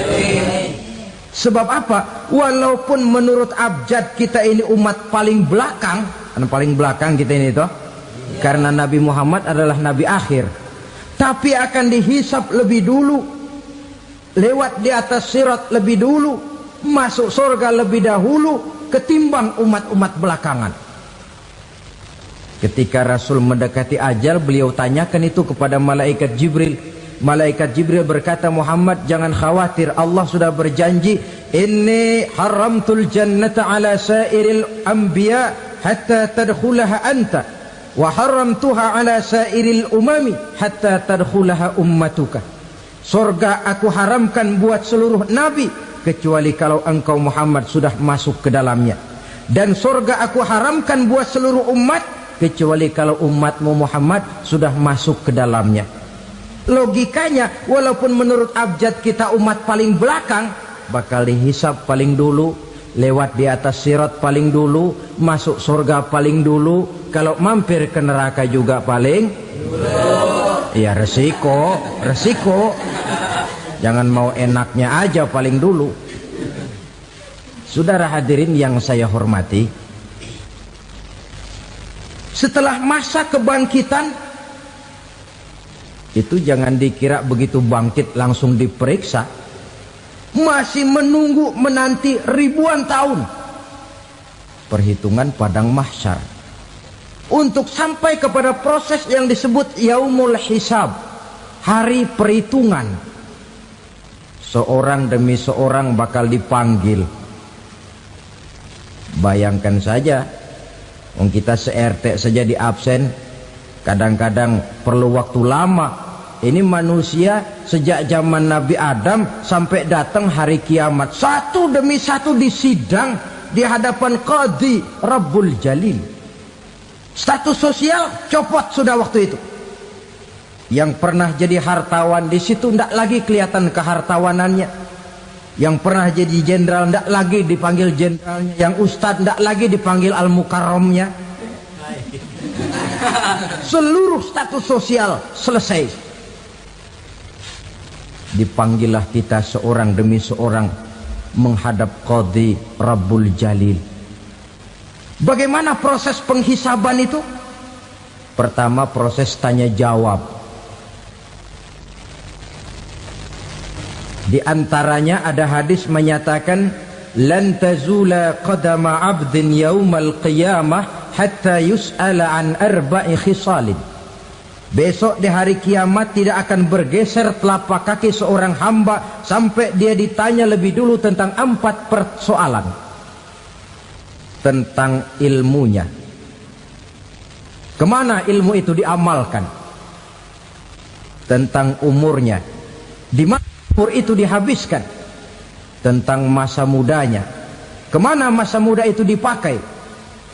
Sebab apa? Walaupun menurut abjad kita ini umat paling belakang, paling belakang kita ini toh, karena Nabi Muhammad adalah Nabi akhir, tapi akan dihisap lebih dulu, lewat di atas sirat lebih dulu, masuk surga lebih dahulu ketimbang umat-umat belakangan. Ketika Rasul mendekati ajal, beliau tanyakan itu kepada malaikat Jibril. Malaikat Jibril berkata, Muhammad jangan khawatir, Allah sudah berjanji, inni haramtul jannata ala sairil anbiya hatta tadkhulaha anta wa haramtuha ala sairil umami hatta tadkhulaha ummatuka. Surga aku haramkan buat seluruh nabi kecuali kalau engkau Muhammad sudah masuk ke dalamnya, dan surga aku haramkan buat seluruh umat kecuali kalau umatmu Muhammad sudah masuk ke dalamnya. Logikanya, walaupun menurut abjad kita umat paling belakang, bakal dihisap paling dulu, lewat di atas sirat paling dulu, masuk surga paling dulu, kalau mampir ke neraka juga paling dulu. Ya resiko. Jangan mau enaknya aja paling dulu. Saudara hadirin yang saya hormati, setelah masa kebangkitan itu jangan dikira begitu bangkit langsung diperiksa. Masih menunggu menanti ribuan tahun perhitungan padang mahsyar untuk sampai kepada proses yang disebut yaumul hisab, hari perhitungan. Seorang demi seorang bakal dipanggil. Bayangkan saja, kita se-RT saja di absen, kadang-kadang perlu waktu lama. Ini manusia sejak zaman Nabi Adam sampai datang hari kiamat, satu demi satu disidang di hadapan Qadhi Rabbul Jalil. Status sosial copot sudah waktu itu. Yang pernah jadi hartawan di situ tidak lagi kelihatan kehartawanannya. Yang pernah jadi jenderal tidak lagi dipanggil jenderalnya. Yang ustadz tidak lagi dipanggil al-mukarramnya. Seluruh status sosial selesai. Dipanggillah kita seorang demi seorang menghadap Qadhi Rabbul Jalil. Bagaimana proses penghisaban itu? Pertama, proses tanya jawab. Di antaranya ada hadis menyatakan, lan tazula qadama 'abdin yaumal qiyamah hatta yus'ala an arba'i khisalin. Besok di hari kiamat tidak akan bergeser telapak kaki seorang hamba sampai dia ditanya lebih dulu tentang 4 persoalan. Tentang ilmunya. Kemana ilmu itu diamalkan? Tentang umurnya. Di mana umur itu dihabiskan? Tentang masa mudanya. Kemana masa muda itu dipakai?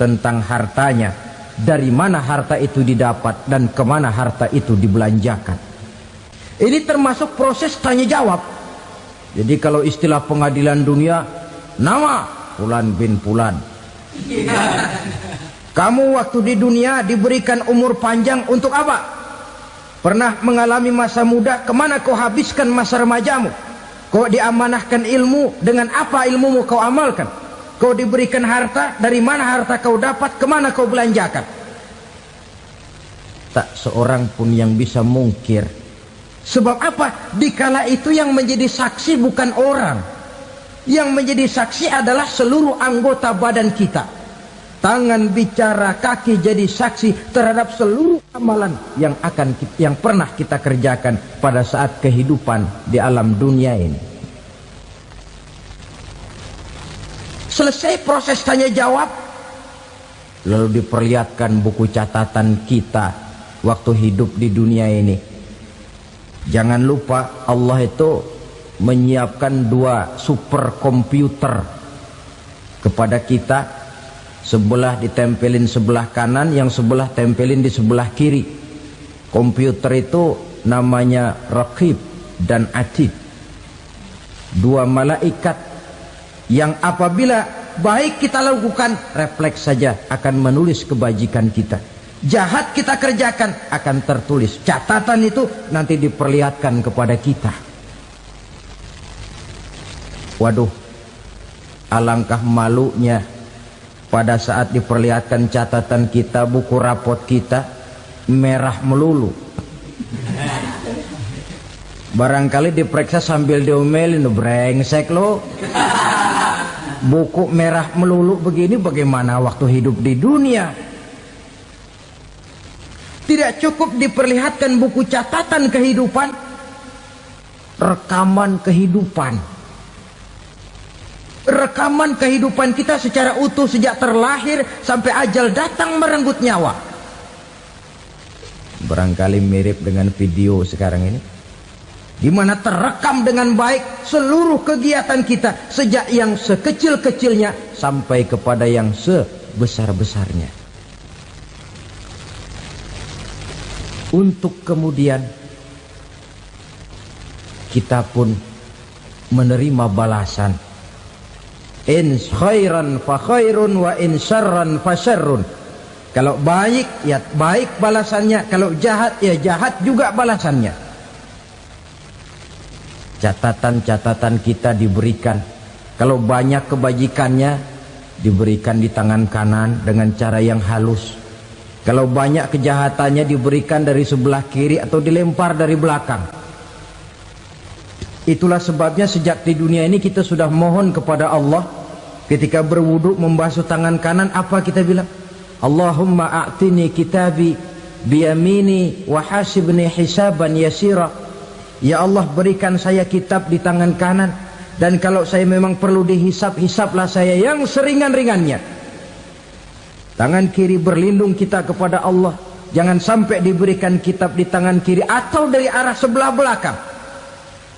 tentang hartanya, dari mana harta itu didapat dan kemana harta itu dibelanjakan. Ini termasuk proses tanya jawab. Jadi kalau istilah pengadilan dunia, nama Fulan bin Fulan. Kamu waktu di dunia diberikan umur panjang untuk apa? Pernah mengalami masa muda, kemana kau habiskan masa remajamu? Kau diamanahkan ilmu, dengan apa ilmumu kau amalkan? Kau diberikan harta, dari mana harta kau dapat, kemana kau belanjakan? Tak seorang pun yang bisa mungkir. Sebab apa? Dikala itu yang menjadi saksi bukan orang. Yang menjadi saksi adalah seluruh anggota badan kita. Tangan bicara, kaki jadi saksi terhadap seluruh amalan yang pernah kita kerjakan pada saat kehidupan di alam dunia ini. Selesai proses tanya jawab, lalu diperlihatkan buku catatan kita waktu hidup di dunia ini. Jangan lupa Allah itu menyiapkan 2 superkomputer kepada kita. Sebelah ditempelin sebelah kanan, yang sebelah tempelin di sebelah kiri. Komputer itu namanya Raqib dan Atid. 2 malaikat yang apabila baik kita lakukan, refleks saja akan menulis kebajikan kita. Jahat kita kerjakan akan tertulis. Catatan itu nanti diperlihatkan kepada kita. Waduh, alangkah malunya pada saat diperlihatkan catatan kita, buku rapot kita merah melulu. Barangkali diperiksa sambil diomelin, brengsek lo. Buku merah melulu begini bagaimana waktu hidup di dunia? Tidak cukup diperlihatkan buku catatan kehidupan, rekaman kehidupan. Rekaman kehidupan kita secara utuh sejak terlahir sampai ajal datang merenggut nyawa. Barangkali mirip dengan video sekarang ini, di mana terekam dengan baik seluruh kegiatan kita, sejak yang sekecil-kecilnya sampai kepada yang sebesar-besarnya. Untuk kemudian kita pun menerima balasan. In khairan fa khairun wa in syarran fa syarrun. Kalau baik ya baik balasannya, kalau jahat ya jahat juga balasannya. Catatan-catatan kita diberikan. Kalau banyak kebajikannya diberikan di tangan kanan dengan cara yang halus. Kalau banyak kejahatannya diberikan dari sebelah kiri atau dilempar dari belakang. Itulah sebabnya sejak di dunia ini kita sudah mohon kepada Allah. Ketika berwudu membasuh tangan kanan, apa kita bilang? Allahumma a'tini kitabi biyamini wa hasibni hisaban yasira. Ya Allah, berikan saya kitab di tangan kanan, dan kalau saya memang perlu dihisap, hisaplah saya yang seringan-ringannya. Tangan kiri berlindung kita kepada Allah, jangan sampai diberikan kitab di tangan kiri atau dari arah sebelah belakang.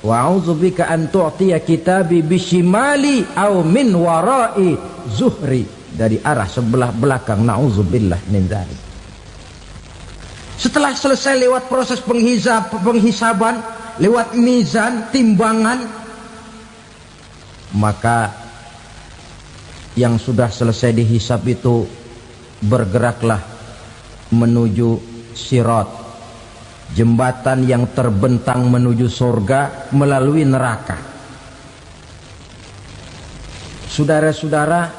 Wa a'udzubika an tu'tiya kitabi bishimali aw min wara'i zuhri, dari arah sebelah belakang. Na'udzubillah min dzalik. Setelah selesai lewat proses penghisaban, lewat mizan, timbangan, maka yang sudah selesai dihisab itu bergeraklah menuju sirat, jembatan yang terbentang menuju surga melalui neraka. Saudara-saudara,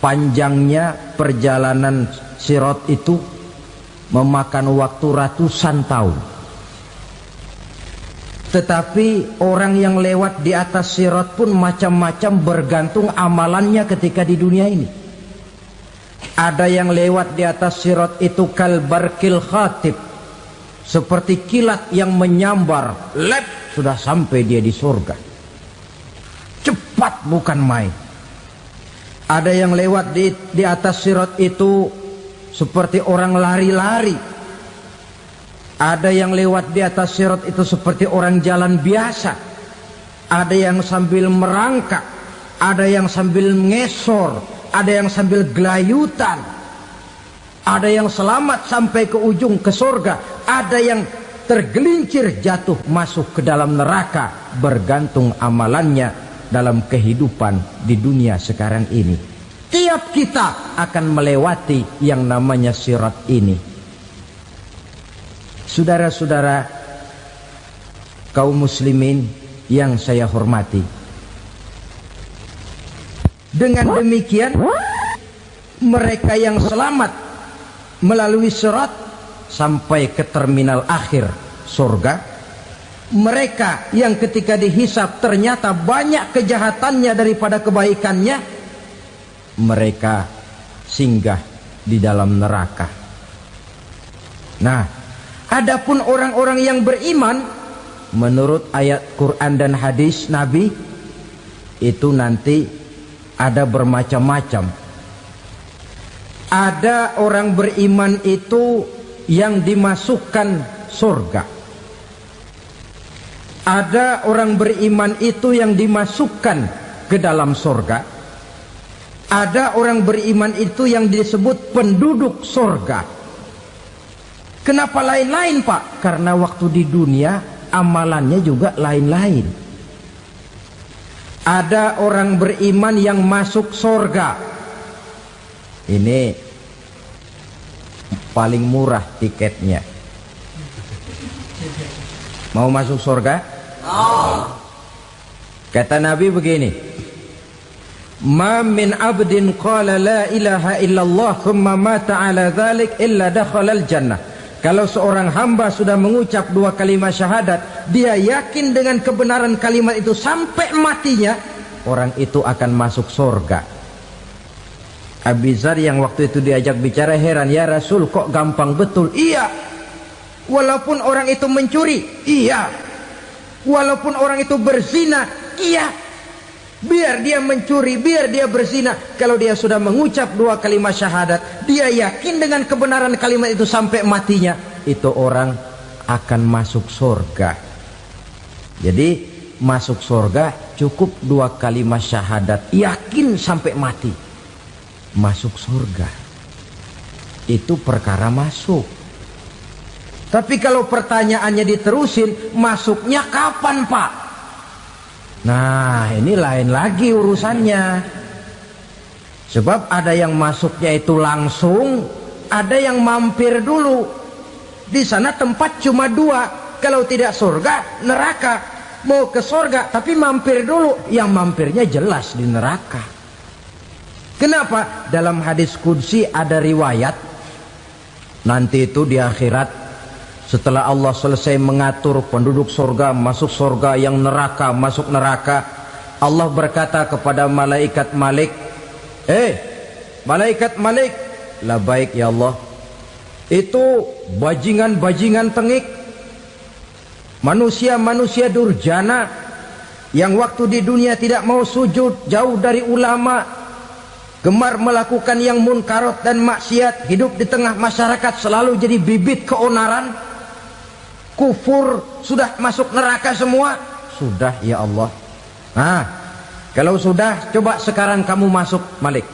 panjangnya perjalanan sirat itu memakan waktu ratusan tahun. Tetapi orang yang lewat di atas sirat pun macam-macam, bergantung amalannya ketika di dunia ini. Ada yang lewat di atas sirat itu kal barkil khatib, seperti kilat yang menyambar, lep, sudah sampai dia di surga. Cepat bukan main. Ada yang lewat di atas sirat itu seperti orang lari-lari. Ada yang lewat di atas sirat itu seperti orang jalan biasa. Ada yang sambil merangkak, ada yang sambil ngesor, ada yang sambil gelayutan, ada yang selamat sampai ke ujung ke surga, ada yang tergelincir jatuh masuk ke dalam neraka, bergantung amalannya dalam kehidupan di dunia sekarang ini. Tiap kita akan melewati yang namanya sirat ini. Saudara-saudara kaum muslimin yang saya hormati, dengan demikian mereka yang selamat melalui sirat sampai ke terminal akhir surga, mereka yang ketika dihisab ternyata banyak kejahatannya daripada kebaikannya, mereka singgah di dalam neraka. Nah, adapun orang-orang yang beriman menurut ayat Quran dan hadis Nabi itu nanti ada bermacam-macam. Ada orang beriman itu yang dimasukkan surga. Ada orang beriman itu yang dimasukkan ke dalam surga. Ada orang beriman itu yang disebut penduduk surga. Kenapa lain-lain, Pak? Karena waktu di dunia amalannya juga lain-lain. Ada orang beriman yang masuk surga. Ini paling murah tiketnya. Mau masuk surga? Kata Nabi begini, ma min abdin qala la ilaha illallah thumma mata ala dhalik illa dakhalal jannah. Kalau seorang hamba sudah mengucap dua kalimat syahadat, dia yakin dengan kebenaran kalimat itu sampai matinya, orang itu akan masuk surga. Abi Dzar yang waktu itu diajak bicara heran, ya Rasul kok gampang betul? Iya, walaupun orang itu mencuri, iya, walaupun orang itu berzina, iya, biar dia mencuri, biar dia berzina, kalau dia sudah mengucap dua kalimat syahadat, dia yakin dengan kebenaran kalimat itu sampai matinya, itu orang akan masuk surga. Jadi masuk surga cukup dua kalimat syahadat, yakin sampai mati, masuk surga. Itu perkara masuk. Tapi kalau pertanyaannya diterusin, masuknya kapan, Pak? Nah, ini lain lagi urusannya. Sebab ada yang masuknya itu langsung, ada yang mampir dulu. Di sana tempat cuma dua, kalau tidak surga, neraka. Mau ke surga tapi mampir dulu, yang mampirnya jelas di neraka. Kenapa? Dalam hadis qudsi ada riwayat, nanti itu di akhirat, setelah Allah selesai mengatur penduduk surga masuk surga, yang neraka masuk neraka, Allah berkata kepada malaikat Malik, malaikat Malik, labaik ya Allah, itu bajingan-bajingan tengik, manusia-manusia durjana yang waktu di dunia tidak mau sujud, jauh dari ulama, gemar melakukan yang munkarat dan maksiat, hidup di tengah masyarakat selalu jadi bibit keonaran, kufur, sudah masuk neraka semua. Sudah ya Allah. Nah, kalau sudah, coba sekarang kamu masuk, Malik.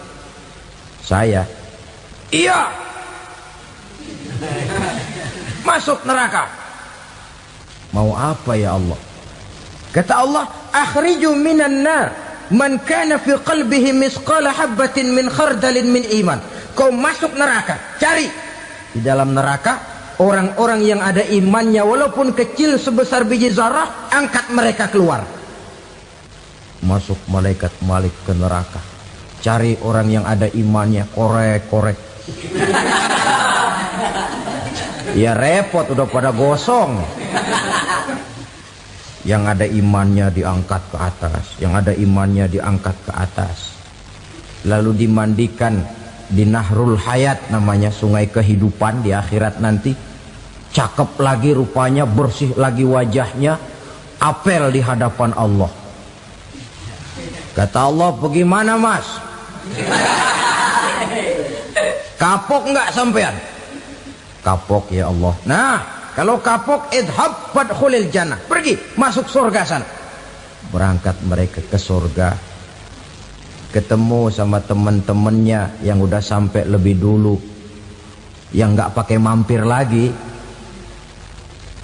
Saya, iya, masuk neraka. Mau apa ya Allah? Kata Allah, akhriju minan nar man kana fi qalbihi misqala habatin min khardalin min iman. Kau masuk neraka, cari di dalam neraka orang-orang yang ada imannya walaupun kecil sebesar biji zarah, angkat mereka keluar. Masuk malaikat Malik ke neraka, cari orang yang ada imannya, korek-korek. Ya repot, udah pada gosong. Yang ada imannya diangkat ke atas, yang ada imannya diangkat ke atas, lalu dimandikan di Nahrul Hayat, namanya sungai kehidupan di akhirat nanti. Cakep lagi rupanya, bersih lagi wajahnya, apel di hadapan Allah. Kata Allah, bagaimana mas? Kapok nggak sampean? Kapok ya Allah. Nah, kalau kapok, idhab fadkhulil jannah, pergi masuk surga sana. Berangkat mereka ke surga. ketemu sama teman-temannya yang udah sampai lebih dulu, yang nggak pakai mampir lagi.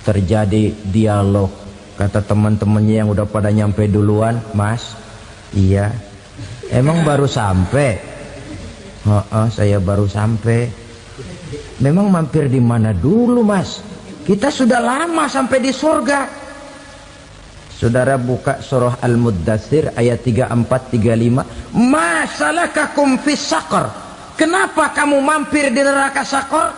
Terjadi dialog. Kata teman-temannya yang udah pada nyampe duluan, "Mas, iya, emang baru sampai?" Saya baru sampai." "Memang mampir di mana dulu, Mas? Kita sudah lama sampai di surga." Saudara buka surah Al-Muddatsir ayat 34-35. "Ma salakakum fis saqar?" Kenapa kamu mampir di neraka Saqar?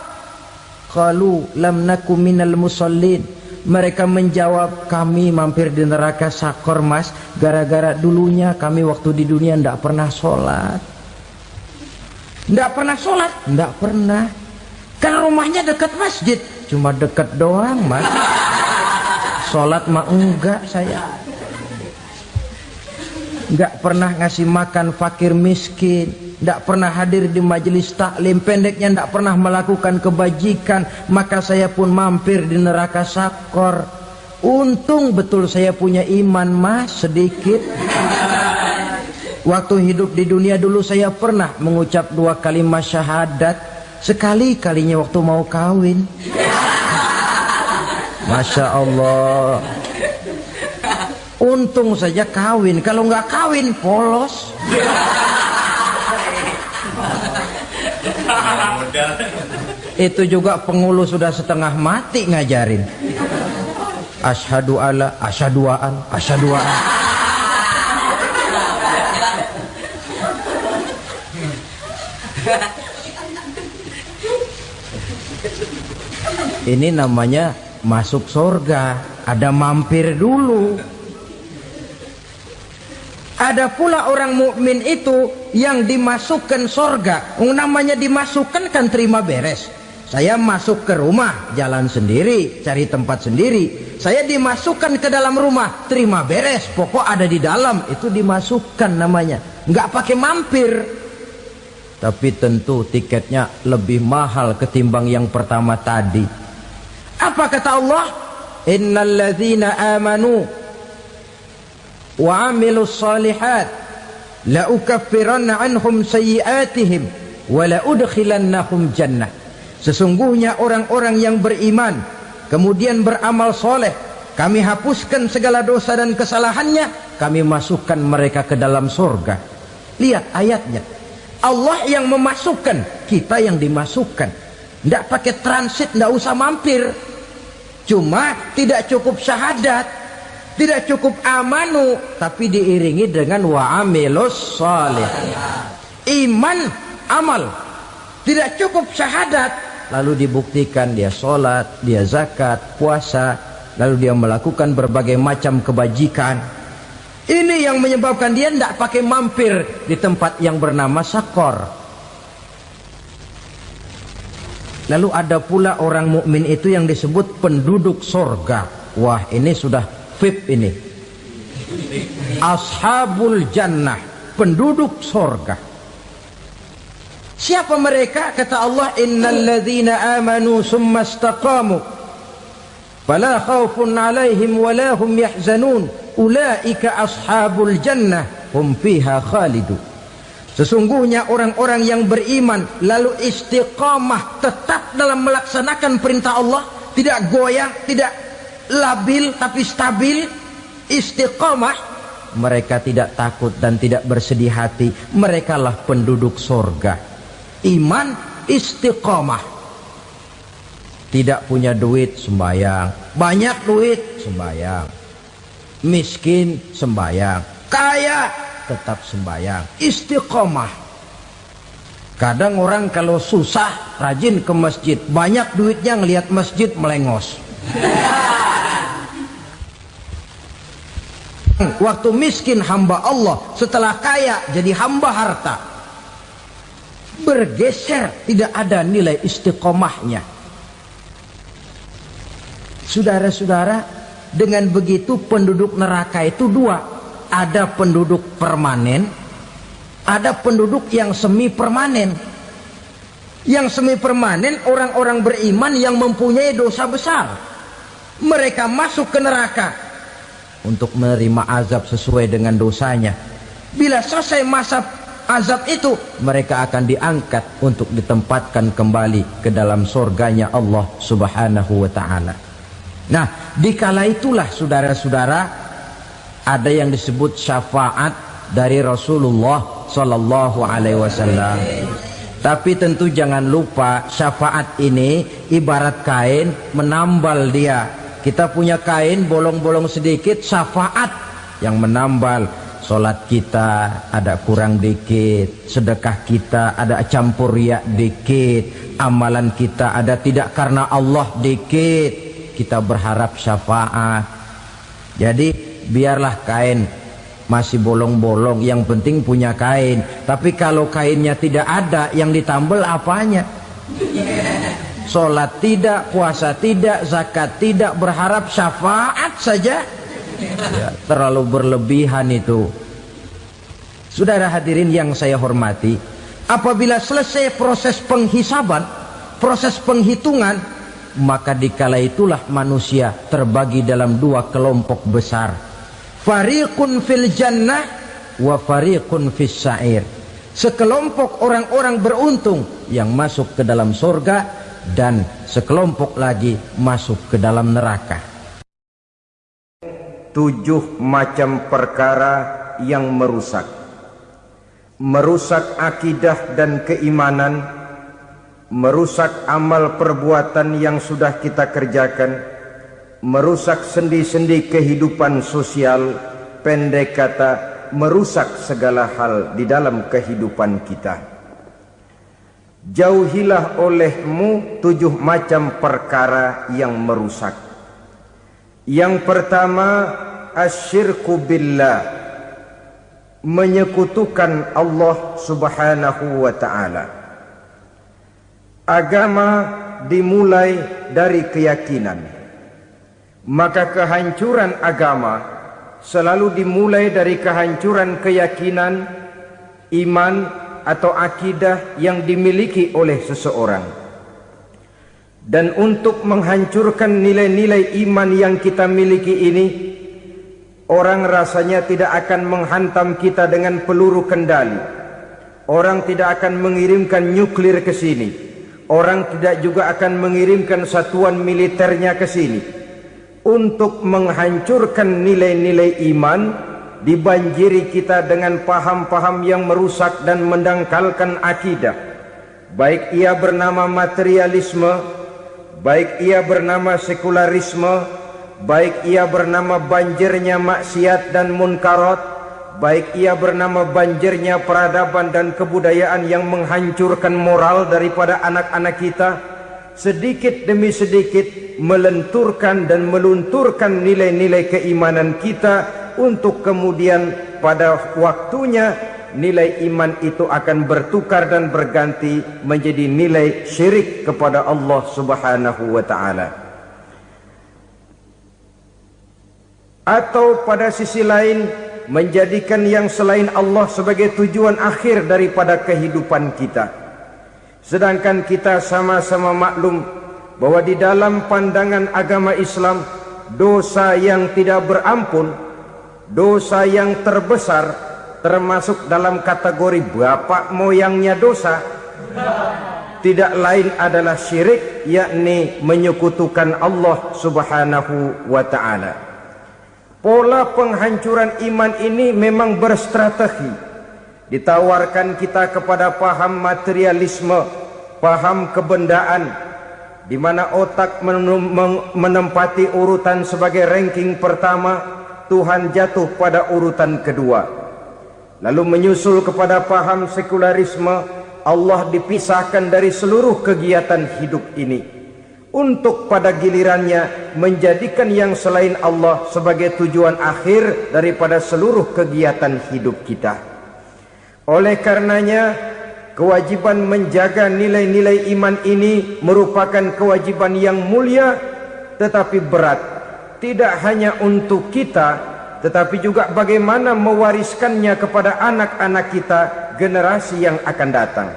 Qalu lam nakum minal musallin. Mereka menjawab, "Kami mampir di neraka Saqar, Mas, gara-gara dulunya kami waktu di dunia tidak pernah sholat." Tidak pernah sholat? Tidak pernah. Kan rumahnya dekat masjid. Cuma dekat doang, Mas. Sholat mah enggak saya. Enggak pernah ngasih makan fakir miskin. Tidak pernah hadir di majelis taklim. Pendeknya tidak pernah melakukan kebajikan. Maka saya pun mampir di neraka Saqar. Untung betul saya punya iman, Mas, sedikit. Waktu hidup di dunia dulu saya pernah mengucap 2 kalimat syahadat. Sekali-kalinya waktu mau kawin. Masya Allah. Untung saja kawin. Kalau nggak kawin polos. Itu juga penghulu sudah setengah mati ngajarin. Asyhadu alla, asyaduaan, asyaduaan. Ini namanya masuk surga. Ada mampir dulu. Ada pula orang mukmin itu yang dimasukkan surga. Namanya dimasukkan kan terima beres. Saya masuk ke rumah, jalan sendiri, cari tempat sendiri. Saya dimasukkan ke dalam rumah, terima beres. Pokok ada di dalam, itu dimasukkan namanya. Nggak pakai mampir. Tapi tentu tiketnya lebih mahal ketimbang yang pertama tadi. Apa kata Allah? Innal ladzina amanu wa amilus salihat la ukaffiranna anhum sayyi'atihim wa la udkhilannahum jannah. Sesungguhnya orang-orang yang beriman kemudian beramal soleh, kami hapuskan segala dosa dan kesalahannya, kami masukkan mereka ke dalam surga. Lihat ayatnya. Allah yang memasukkan, kita yang dimasukkan. Tidak pakai transit, tidak usah mampir. Cuma tidak cukup syahadat, tidak cukup amanu, tapi diiringi dengan wa'amilus salih. Iman, amal. Tidak cukup syahadat, lalu dibuktikan dia sholat, dia zakat, puasa, lalu dia melakukan berbagai macam kebajikan. Ini yang menyebabkan dia tidak pakai mampir di tempat yang bernama Saqar. Lalu ada pula orang mukmin itu yang disebut penduduk surga. Wah, ini sudah VIP ini. Ashabul jannah, penduduk surga. Siapa mereka? Kata Allah, innal ladzina amanu summa istaqamu fala khaufun 'alaihim wala hum yahzanun ulaika ashabul jannah hum fiha khalidun. Sesungguhnya orang-orang yang beriman lalu istiqamah, tetap dalam melaksanakan perintah Allah, tidak goyah, tidak labil tapi stabil, istiqamah, mereka tidak takut dan tidak bersedih hati. Merekalah penduduk surga. Iman, istiqamah. Tidak punya duit, sembayang. Banyak duit, sembayang. Miskin, sembayang. Kaya, tetap sembayang. Istiqamah. Kadang orang kalau susah rajin ke masjid, banyak duitnya ngelihat masjid melengos. Waktu miskin hamba Allah, setelah kaya jadi hamba harta. Bergeser, tidak ada nilai istiqomahnya. Saudara-saudara, dengan begitu penduduk neraka itu dua. Ada penduduk permanen, ada penduduk yang semi permanen. Yang semi permanen orang-orang beriman yang mempunyai dosa besar. Mereka masuk ke neraka untuk menerima azab sesuai dengan dosanya. Bila selesai masa azab itu, mereka akan diangkat untuk ditempatkan kembali ke dalam surganya Allah Subhanahu wa ta'ala. Nah, dikala itulah saudara-saudara, ada yang disebut syafaat dari Rasulullah Sallallahu Alaihi Wasallam. Tapi tentu jangan lupa, syafaat ini ibarat kain menambal dia. Kita punya kain bolong-bolong sedikit, syafaat yang menambal. Solat kita ada kurang dikit, sedekah kita ada campur riak dikit, amalan kita ada tidak karena Allah dikit, kita berharap syafaat. Jadi biarlah kain masih bolong-bolong, yang penting punya kain. Tapi kalau kainnya tidak ada, yang ditambal apanya? Solat tidak, puasa tidak, zakat tidak, berharap syafaat saja. Ya, terlalu berlebihan itu. Saudara hadirin yang saya hormati, apabila selesai proses penghisaban, proses penghitungan, maka dikala itulah manusia terbagi dalam dua kelompok besar. Fariqun fil jannah wa fariqun fis sa'ir. Sekelompok orang-orang beruntung yang masuk ke dalam surga, dan sekelompok lagi masuk ke dalam neraka. 7 macam perkara yang merusak akidah dan keimanan, merusak amal perbuatan yang sudah kita kerjakan, merusak sendi-sendi kehidupan sosial, pendek kata merusak segala hal di dalam kehidupan kita. Jauhilah olehmu 7 macam perkara yang merusak. Yang pertama, asyirku billah, menyekutukan Allah Subhanahu wa ta'ala. Agama dimulai dari keyakinan, maka kehancuran agama selalu dimulai dari kehancuran keyakinan, iman atau akidah yang dimiliki oleh seseorang. Dan untuk menghancurkan nilai-nilai iman yang kita miliki ini, orang rasanya tidak akan menghantam kita dengan peluru kendali. Orang tidak akan mengirimkan nuklir ke sini. Orang tidak juga akan mengirimkan satuan militernya ke sini. Untuk menghancurkan nilai-nilai iman, dibanjiri kita dengan paham-paham yang merusak dan mendangkalkan akidah. Baik ia bernama materialisme, baik ia bernama sekularisme, baik ia bernama banjirnya maksiat dan munkarat, baik ia bernama banjirnya peradaban dan kebudayaan yang menghancurkan moral daripada anak-anak kita, sedikit demi sedikit melenturkan dan melunturkan nilai-nilai keimanan kita, untuk kemudian pada waktunya nilai iman itu akan bertukar dan berganti menjadi nilai syirik kepada Allah Subhanahu wa ta'ala. Atau pada sisi lain, menjadikan yang selain Allah sebagai tujuan akhir daripada kehidupan kita. Sedangkan kita sama-sama maklum bahwa di dalam pandangan agama Islam, dosa yang tidak berampun, dosa yang terbesar, termasuk dalam kategori bapak moyangnya dosa, tidak lain adalah syirik, yakni menyekutukan Allah Subhanahu wa ta'ala. Pola penghancuran iman ini memang berstrategi. Ditawarkan kita kepada paham materialisme, paham kebendaan, di mana otak menempati urutan sebagai ranking pertama, Tuhan jatuh pada urutan kedua. Lalu menyusul kepada paham sekularisme, Allah dipisahkan dari seluruh kegiatan hidup ini, untuk pada gilirannya menjadikan yang selain Allah sebagai tujuan akhir daripada seluruh kegiatan hidup kita. Oleh karenanya, kewajiban menjaga nilai-nilai iman ini merupakan kewajiban yang mulia tetapi berat, tidak hanya untuk kita, tetapi juga bagaimana mewariskannya kepada anak-anak kita, generasi yang akan datang.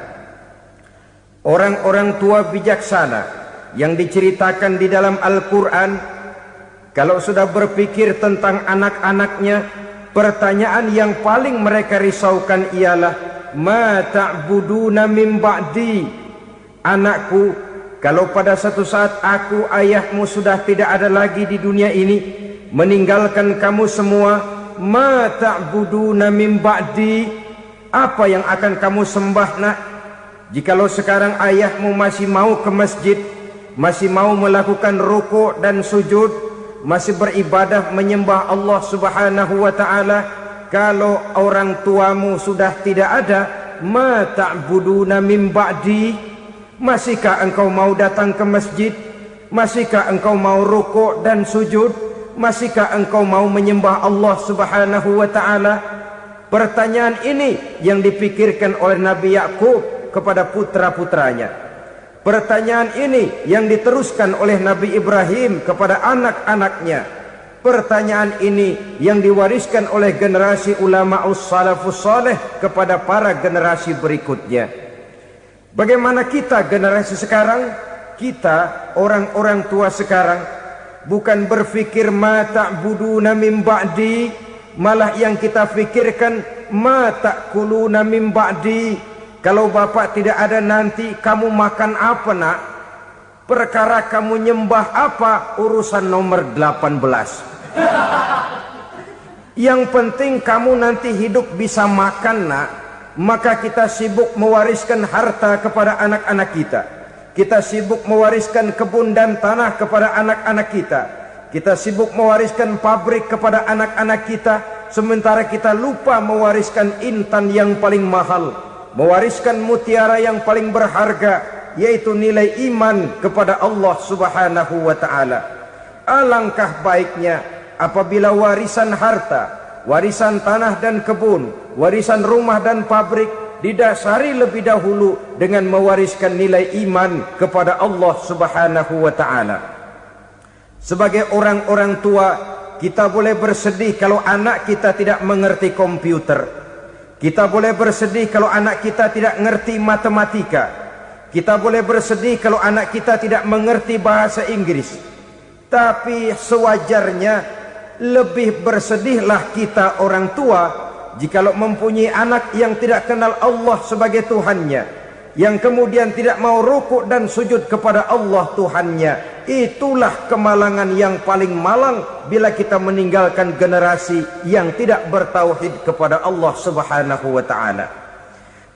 Orang-orang tua bijaksana yang diceritakan di dalam Al-Quran, kalau sudah berpikir tentang anak-anaknya, pertanyaan yang paling mereka risaukan ialah, ma ta'buduna min ba'di. Anakku, kalau pada satu saat aku, ayahmu sudah tidak ada lagi di dunia ini, meninggalkan kamu semua, ma ta'buduna min ba'di, apa yang akan kamu sembah nak? Jikalau sekarang ayahmu masih mau ke masjid, masih mau melakukan rukuk dan sujud, masih beribadah menyembah Allah Subhanahu wa ta'ala, kalau orang tuamu sudah tidak ada, ma ta'buduna min ba'di, masihkah engkau mau datang ke masjid? Masihkah engkau mau rukuk dan sujud? Masihkah engkau mau menyembah Allah Subhanahu wa ta'ala? Pertanyaan ini yang dipikirkan oleh Nabi Yakub kepada putra-putranya. Pertanyaan ini yang diteruskan oleh Nabi Ibrahim kepada anak-anaknya. Pertanyaan ini yang diwariskan oleh generasi ulama'us salafus saleh kepada para generasi berikutnya. Bagaimana kita generasi sekarang? Kita orang-orang tua sekarang bukan berfikir ma ta'buduna min ba'di, malah yang kita fikirkan ma ta'kuluna min ba'di. Kalau bapak tidak ada nanti kamu makan apa nak? Perkara kamu nyembah apa urusan nomor 18. Yang penting kamu nanti hidup bisa makan nak. Maka kita sibuk mewariskan harta kepada anak-anak kita. Kita sibuk mewariskan kebun dan tanah kepada anak-anak kita. Kita sibuk mewariskan pabrik kepada anak-anak kita, sementara kita lupa mewariskan intan yang paling mahal, mewariskan mutiara yang paling berharga, yaitu nilai iman kepada Allah Subhanahu wa ta'ala. Alangkah baiknya apabila warisan harta, warisan tanah dan kebun, warisan rumah dan pabrik didasari lebih dahulu dengan mewariskan nilai iman kepada Allah Subhanahu wa ta'ala. Sebagai orang-orang tua, kita boleh bersedih kalau anak kita tidak mengerti komputer. Kita boleh bersedih kalau anak kita tidak mengerti matematika. Kita boleh bersedih kalau anak kita tidak mengerti bahasa Inggris. Tapi sewajarnya lebih bersedihlah kita orang tua jikalau mempunyai anak yang tidak kenal Allah sebagai Tuhannya, yang kemudian tidak mau rukuk dan sujud kepada Allah Tuhannya. Itulah kemalangan yang paling malang bila kita meninggalkan generasi yang tidak bertauhid kepada Allah Subhanahu wa ta'ala.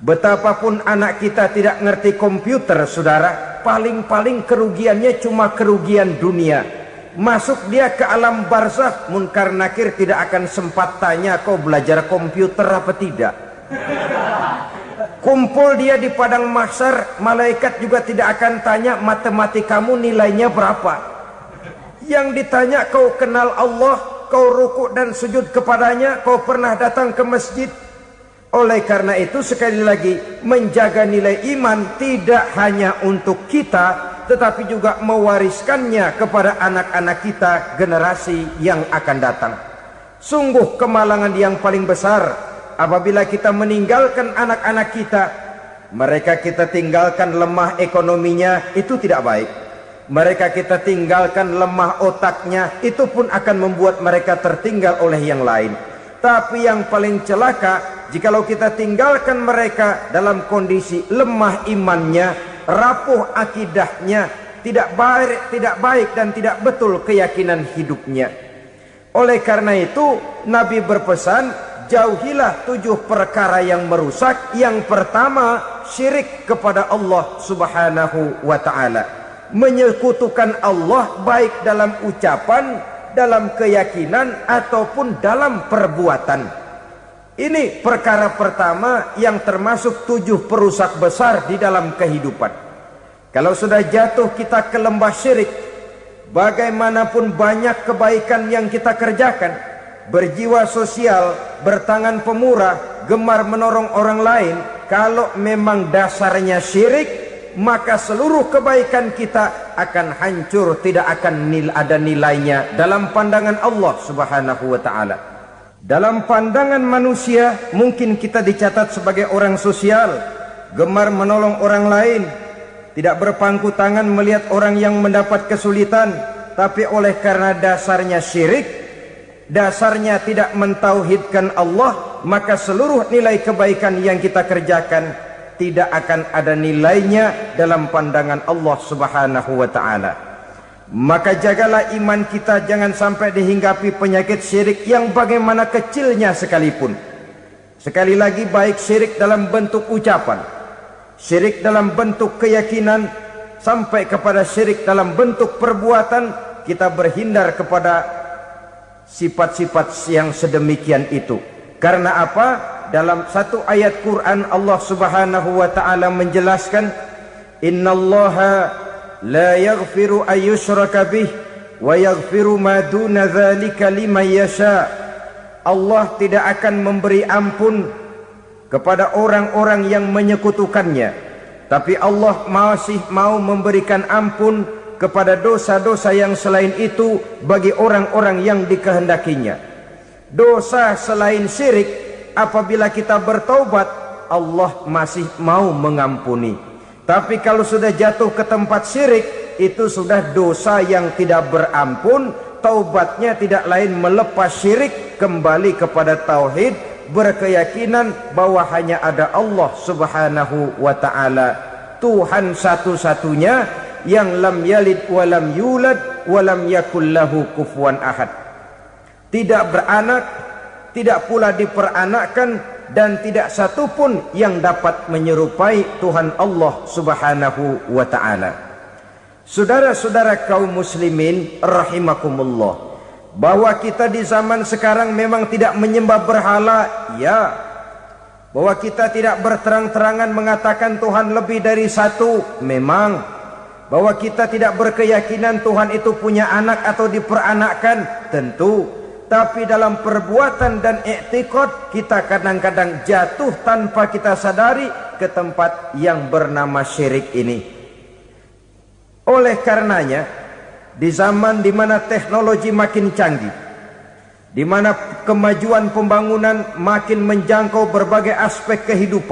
Betapapun anak kita tidak ngerti komputer, saudara, paling-paling kerugiannya cuma kerugian dunia. Masuk dia ke alam barzakh, munkar nakir tidak akan sempat tanya kau belajar komputer apa tidak. Kumpul dia di padang mahsyar, malaikat juga tidak akan tanya matematikamu nilainya berapa. Yang ditanya kau kenal Allah, kau rukuk dan sujud kepadanya, kau pernah datang ke masjid. Oleh karena itu sekali lagi, menjaga nilai iman tidak hanya untuk kita, tetapi juga mewariskannya kepada anak-anak kita generasi yang akan datang. Sungguh kemalangan yang paling besar apabila kita meninggalkan anak-anak kita. Mereka kita tinggalkan lemah ekonominya, itu tidak baik. Mereka kita tinggalkan lemah otaknya, itu pun akan membuat mereka tertinggal oleh yang lain. Tapi yang paling celaka, jikalau kita tinggalkan mereka dalam kondisi lemah imannya, rapuh akidahnya, tidak baik dan tidak betul keyakinan hidupnya. Oleh karena itu Nabi berpesan, jauhilah 7 perkara yang merusak. Yang pertama, syirik kepada Allah Subhanahu wa ta'ala, menyekutukan Allah baik dalam ucapan, dalam keyakinan ataupun dalam perbuatan. Ini perkara pertama yang termasuk 7 perusak besar di dalam kehidupan. Kalau sudah jatuh kita ke lembah syirik, bagaimanapun banyak kebaikan yang kita kerjakan, berjiwa sosial, bertangan pemurah, gemar menolong orang lain, kalau memang dasarnya syirik, maka seluruh kebaikan kita akan hancur, tidak akan ada nilainya dalam pandangan Allah Subhanahu wa ta'ala. Dalam pandangan manusia mungkin kita dicatat sebagai orang sosial, gemar menolong orang lain, tidak berpangku tangan melihat orang yang mendapat kesulitan. Tapi oleh karena dasarnya syirik, dasarnya tidak mentauhidkan Allah, maka seluruh nilai kebaikan yang kita kerjakan tidak akan ada nilainya dalam pandangan Allah Subhanahu wa ta'ala. Maka jagalah iman kita jangan sampai dihinggapi penyakit syirik yang bagaimana kecilnya sekalipun. Sekali lagi, baik syirik dalam bentuk ucapan, syirik dalam bentuk keyakinan, sampai kepada syirik dalam bentuk perbuatan, kita berhindar kepada sifat-sifat yang sedemikian itu. Karena apa? Dalam satu ayat Quran Allah Subhanahu wa ta'ala menjelaskan, innallaha la yaghfiru ayyushraka bih wa yaghfiru ma duna dzalika liman yasha. Allah tidak akan memberi ampun kepada orang-orang yang menyekutukannya, tapi Allah masih mau memberikan ampun kepada dosa-dosa yang selain itu bagi orang-orang yang dikehendakinya. Dosa selain syirik, apabila kita bertaubat, Allah masih mau mengampuni. Tapi kalau sudah jatuh ke tempat syirik, itu sudah dosa yang tidak berampun. Taubatnya tidak lain melepas syirik, kembali kepada tauhid, berkeyakinan bahwa hanya ada Allah Subhanahu wa ta'ala, Tuhan satu-satunya yang lam yalid walam yulad walam yakul lahu kufuwan ahad. Tidak beranak, tidak pula diperanakkan, dan tidak satupun yang dapat menyerupai Tuhan Allah Subhanahu wa ta'ala. Saudara-saudara kaum muslimin rahimakumullah, bahwa kita di zaman sekarang memang tidak menyembah berhala, ya. Bahwa kita tidak berterang-terangan mengatakan Tuhan lebih dari satu, memang. Bahwa kita tidak berkeyakinan Tuhan itu punya anak atau diperanakkan, tentu. Tapi dalam perbuatan dan i'tiqad, kita kadang-kadang jatuh tanpa kita sadari ke tempat yang bernama syirik ini. Oleh karenanya, di zaman di mana teknologi makin canggih, di mana kemajuan pembangunan makin menjangkau berbagai aspek kehidupan,